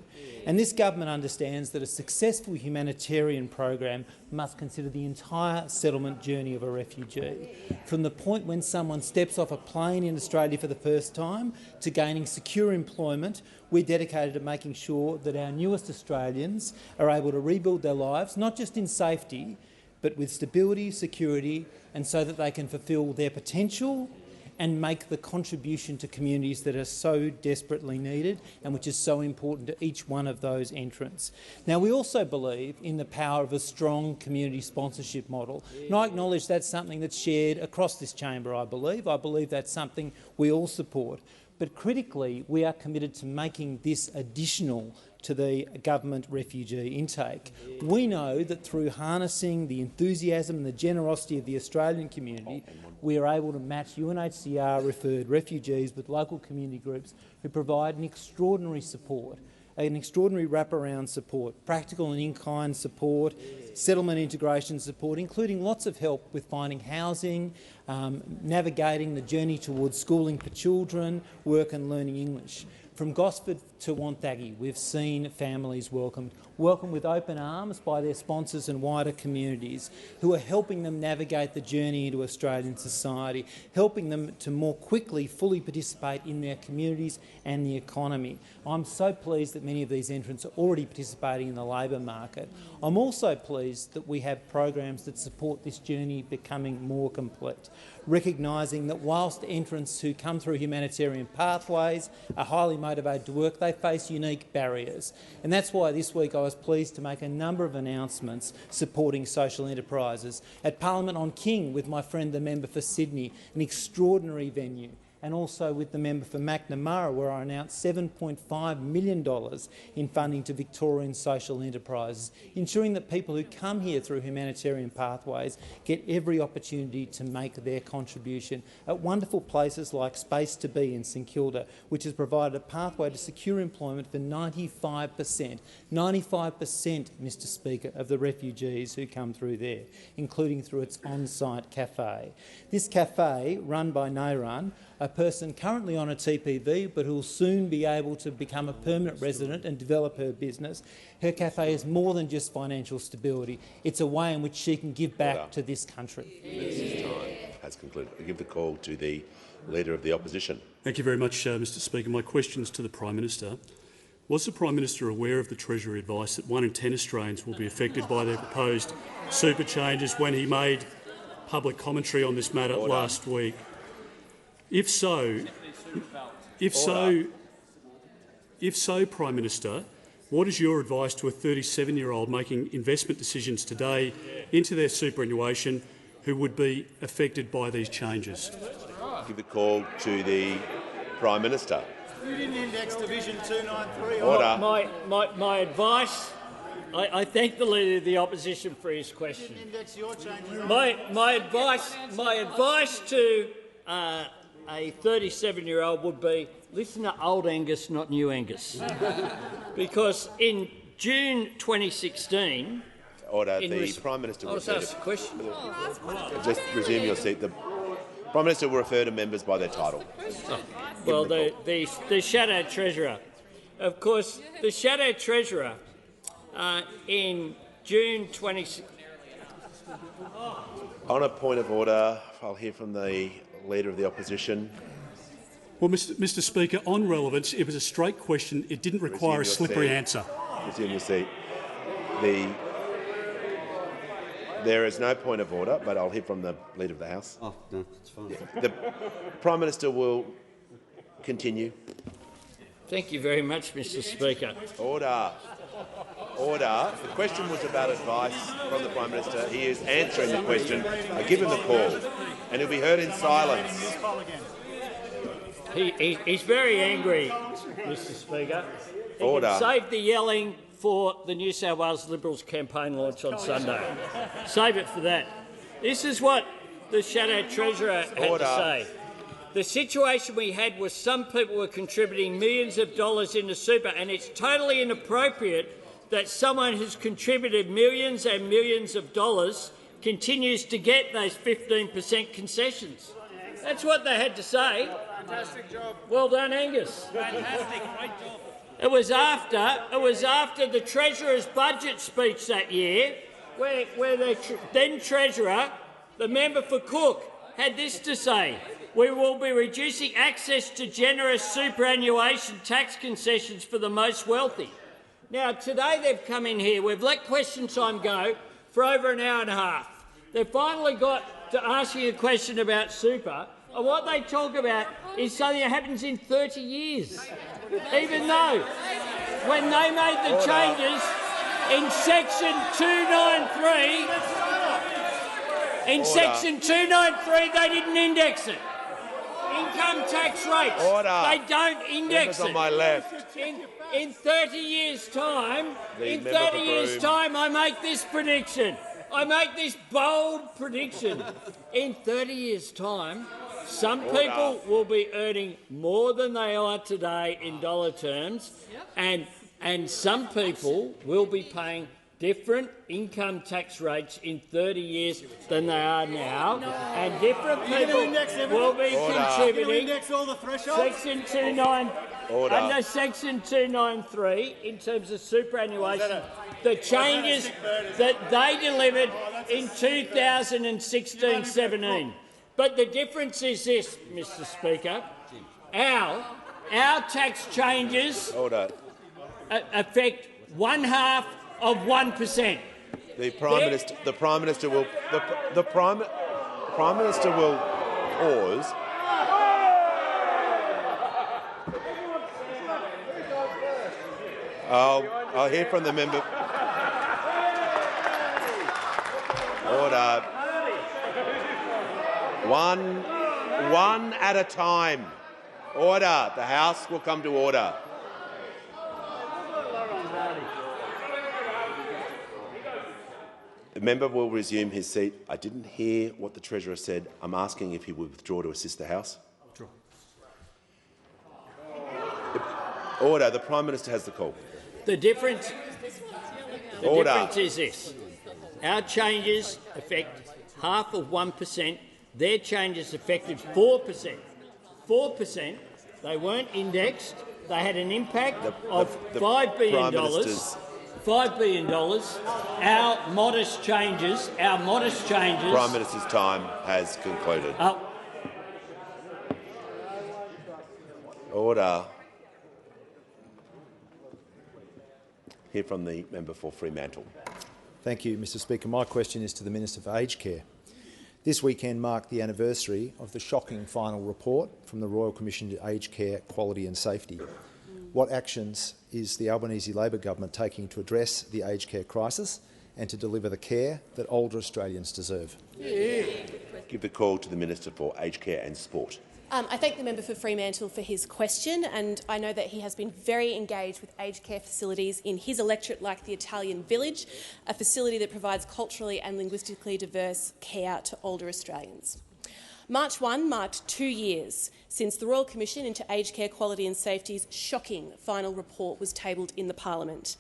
And this government understands that a successful humanitarian program must consider the entire settlement journey of a refugee, from the point when someone steps off a plane in Australia for the first time to gaining secure employment. We're dedicated to making sure that our newest Australians are able to rebuild their lives, not just in safety, but with stability, security, and so that they can fulfil their potential and make the contribution to communities that are so desperately needed and which is so important to each one of those entrants. Now, we also believe in the power of a strong community sponsorship model, and I acknowledge that's something that's shared across this chamber, I believe. I believe that's something we all support. But critically, we are committed to making this additional to the government refugee intake. We know that through harnessing the enthusiasm and the generosity of the Australian community, we are able to match UNHCR-referred refugees with local community groups who provide an extraordinary support, an extraordinary wraparound support, practical and in-kind support, settlement integration support, including lots of help with finding housing, navigating the journey towards schooling for children, work and learning English. From Gosford to Wonthaggi, we've seen families welcomed with open arms by their sponsors and wider communities who are helping them navigate the journey into Australian society, helping them to more quickly fully participate in their communities and the economy. I'm so pleased that many of these entrants are already participating in the labour market. I'm also pleased that we have programs that support this journey becoming more complete, recognising that whilst entrants who come through humanitarian pathways are highly motivated to work, they face unique barriers. And that's why this week I was pleased to make a number of announcements supporting social enterprises. At Parliament on King with my friend the member for Sydney, an extraordinary venue, and also with the member for Macnamara, where I announced $7.5 million in funding to Victorian social enterprises, ensuring that people who come here through humanitarian pathways get every opportunity to make their contribution at wonderful places like Space to Be in St Kilda, which has provided a pathway to secure employment for 95%, Mr Speaker, of the refugees who come through there, including through its on-site cafe. This cafe, run by Nairan, a person currently on a TPV but who will soon be able to become a permanent resident and develop her business. Her cafe is more than just financial stability. It's a way in which she can give back to this country. Minister's time has concluded. I give the call to the Leader of the Opposition. Thank you very much, Mr Speaker. My question is to the Prime Minister. Was the Prime Minister aware of the Treasury advice that 1 in 10 Australians will be affected by their proposed super changes when he made public commentary on this matter last week? If so, Prime Minister, what is your advice to a 37-year-old making investment decisions today into their superannuation who would be affected by these changes? Give the call to the Prime Minister. You didn't index Division 293. Order. My advice. I thank the Leader of the Opposition for his question. Index your changes. My advice to a 37-year-old would be listen to old Angus, not new Angus, because in June 2016. Order. The Prime Minister will refer ask a question. Just resume your seat. The Prime Minister will refer to members by their title. Well, the Shadow Treasurer. Of course, the Shadow Treasurer in June 2016. On a point of order, I'll hear from the Leader of the Opposition. Well, Mr Speaker, on relevance, it was a straight question. It didn't require a slippery answer. Resume your seat. There is no point of order, but I'll hear from the Leader of the House. Oh, no, it's fine. Yeah. The Prime Minister will continue. Thank you very much, Mr Speaker. Order. Order. The question was about advice from the Prime Minister. He is answering the question. I give him the call, and he'll be heard in silence. He's very angry, Mr Speaker. He Order. can save the yelling for the New South Wales Liberals campaign launch on Sunday. Save it for that. This is what the Shadow Treasurer had to say. The situation we had was some people were contributing millions of dollars into super, and it's totally inappropriate that someone who's contributed millions and millions of dollars continues to get those 15% concessions. That's what they had to say. Fantastic job. Well done, Angus. Fantastic. Great job. It was after the Treasurer's budget speech that year where the then Treasurer, the member for Cook, had this to say: we will be reducing access to generous superannuation tax concessions for the most wealthy. Now, today they've come in here. We've let question time go for over an hour and a half. They've finally got to asking a question about super, and what they talk about is something that happens in 30 years. Even though, when they made the changes in Section 293, they didn't index it. Income tax rates, they don't index it. On my left. In 30 years' time, I make this prediction. I make this bold prediction. In 30 years' time, some people will be earning more than they are today in dollar terms, and some people will be paying different income tax rates in 30 years than they are now, and different people will be contributing Section 293 under Section 293 in terms of superannuation. The changes that they delivered in 2016-17. But the difference is this, Mr Speaker. Our tax changes affect 1/2%. The Prime Minister will pause. I'll hear from the member. Order. One at a time. Order. The House will come to order. The member will resume his seat. I didn't hear what the Treasurer said. I'm asking if he will withdraw to assist the House. Withdraw. Order. The Prime Minister has the call. The difference is this. Our changes affect 1/2%. Their changes affected 4%. 4%. They weren't indexed. They had an impact of $5 billion. $5 billion. Our modest changes. Prime Minister's time has concluded. Order. Hear from the member for Fremantle. Thank you, Mr Speaker. My question is to the Minister for Aged Care. This weekend marked the anniversary of the shocking final report from the Royal Commission to Aged Care Quality and Safety. What actions is the Albanese Labor government taking to address the aged care crisis and to deliver the care that older Australians deserve? Give the call to the Minister for Aged Care and Sport. I thank the member for Fremantle for his question, and I know that he has been very engaged with aged care facilities in his electorate, like the Italian Village, a facility that provides culturally and linguistically diverse care to older Australians. March 1 marked 2 years since the Royal Commission into Aged Care Quality and Safety's shocking final report was tabled in the Parliament.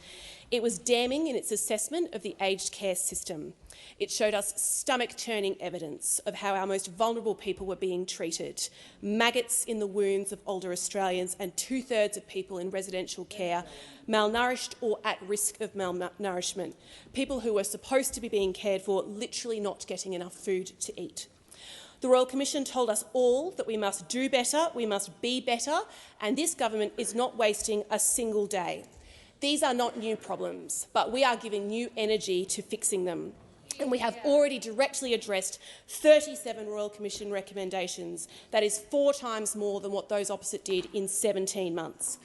It was damning in its assessment of the aged care system. It showed us stomach-churning evidence of how our most vulnerable people were being treated, maggots in the wounds of older Australians and 2/3 of people in residential care malnourished or at risk of malnourishment, people who were supposed to be being cared for literally not getting enough food to eat. The Royal Commission told us all that we must do better, we must be better, and this government is not wasting a single day. These are not new problems, but we are giving new energy to fixing them. And we have already directly addressed 37 Royal Commission recommendations. That is 4 times more than what those opposite did in 17 months.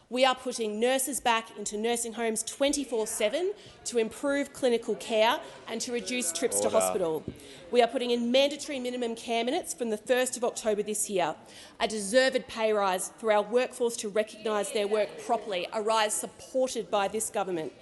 We are putting nurses back into nursing homes 24/7 to improve clinical care and to reduce trips to hospital. We are putting in mandatory minimum care minutes from the 1st of October this year, a deserved pay rise for our workforce to recognise their work properly, a rise supported by this government.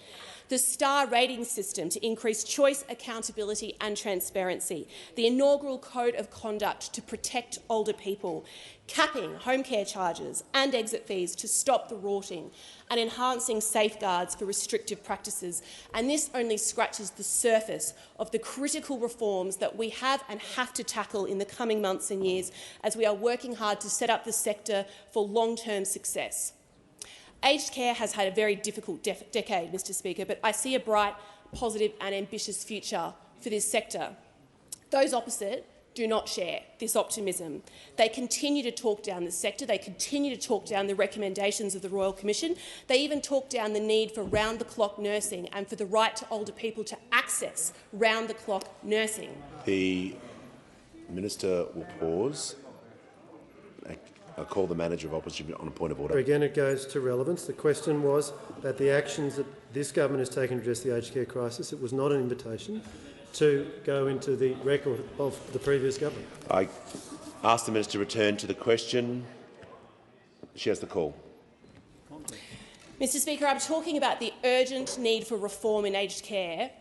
The STAR rating system to increase choice, accountability and transparency, the inaugural code of conduct to protect older people, capping home care charges and exit fees to stop the rorting, and enhancing safeguards for restrictive practices. And this only scratches the surface of the critical reforms that we have and have to tackle in the coming months and years as we are working hard to set up the sector for long-term success. Aged care has had a very difficult decade, Mr Speaker, but I see a bright, positive and ambitious future for this sector. Those opposite do not share this optimism. They continue to talk down the sector. They continue to talk down the recommendations of the Royal Commission. They even talk down the need for round-the-clock nursing and for the right to older people to access round-the-clock nursing. The Minister will pause. I'll call the Manager of Opposition on a point of order. Again, it goes to relevance. The question was that the actions that this government has taken to address the aged care crisis, it was not an invitation to go into the record of the previous government. I ask the Minister to return to the question. She has the call. Mr Speaker, I'm talking about the urgent need for reform in aged care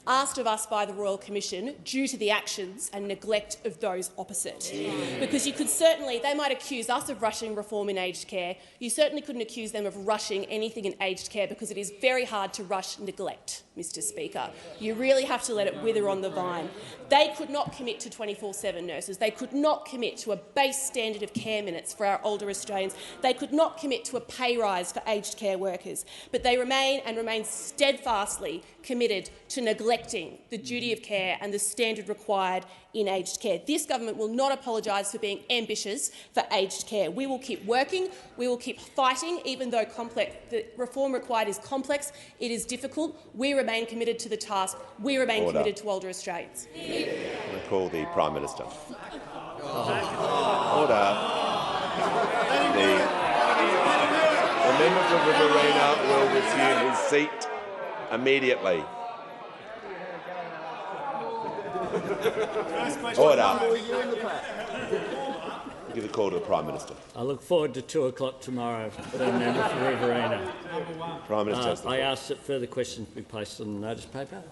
asked of us by the Royal Commission due to the actions and neglect of those opposite. Because you could certainly, they might accuse us of rushing reform in aged care. You certainly couldn't accuse them of rushing anything in aged care because it is very hard to rush neglect, Mr Speaker. You really have to let it wither on the vine. They could not commit to 24/7 nurses. They could not commit to a base standard of care minutes for our older Australians. They could not commit to a pay rise for aged care workers. But they remain steadfastly committed to neglecting the duty of care and the standard required in aged care. This government will not apologise for being ambitious for aged care. We will keep working, we will keep fighting, even though the reform required is complex, it is difficult. We remain committed to the task. We remain committed to older Australians. I call the Prime Minister. Order. The member for Riverina will resume his seat immediately. Order. Give the call to the Prime Minister. I look forward to 2 o'clock tomorrow for the member for Riverina. Prime Minister. I ask that further questions be placed on the notice paper.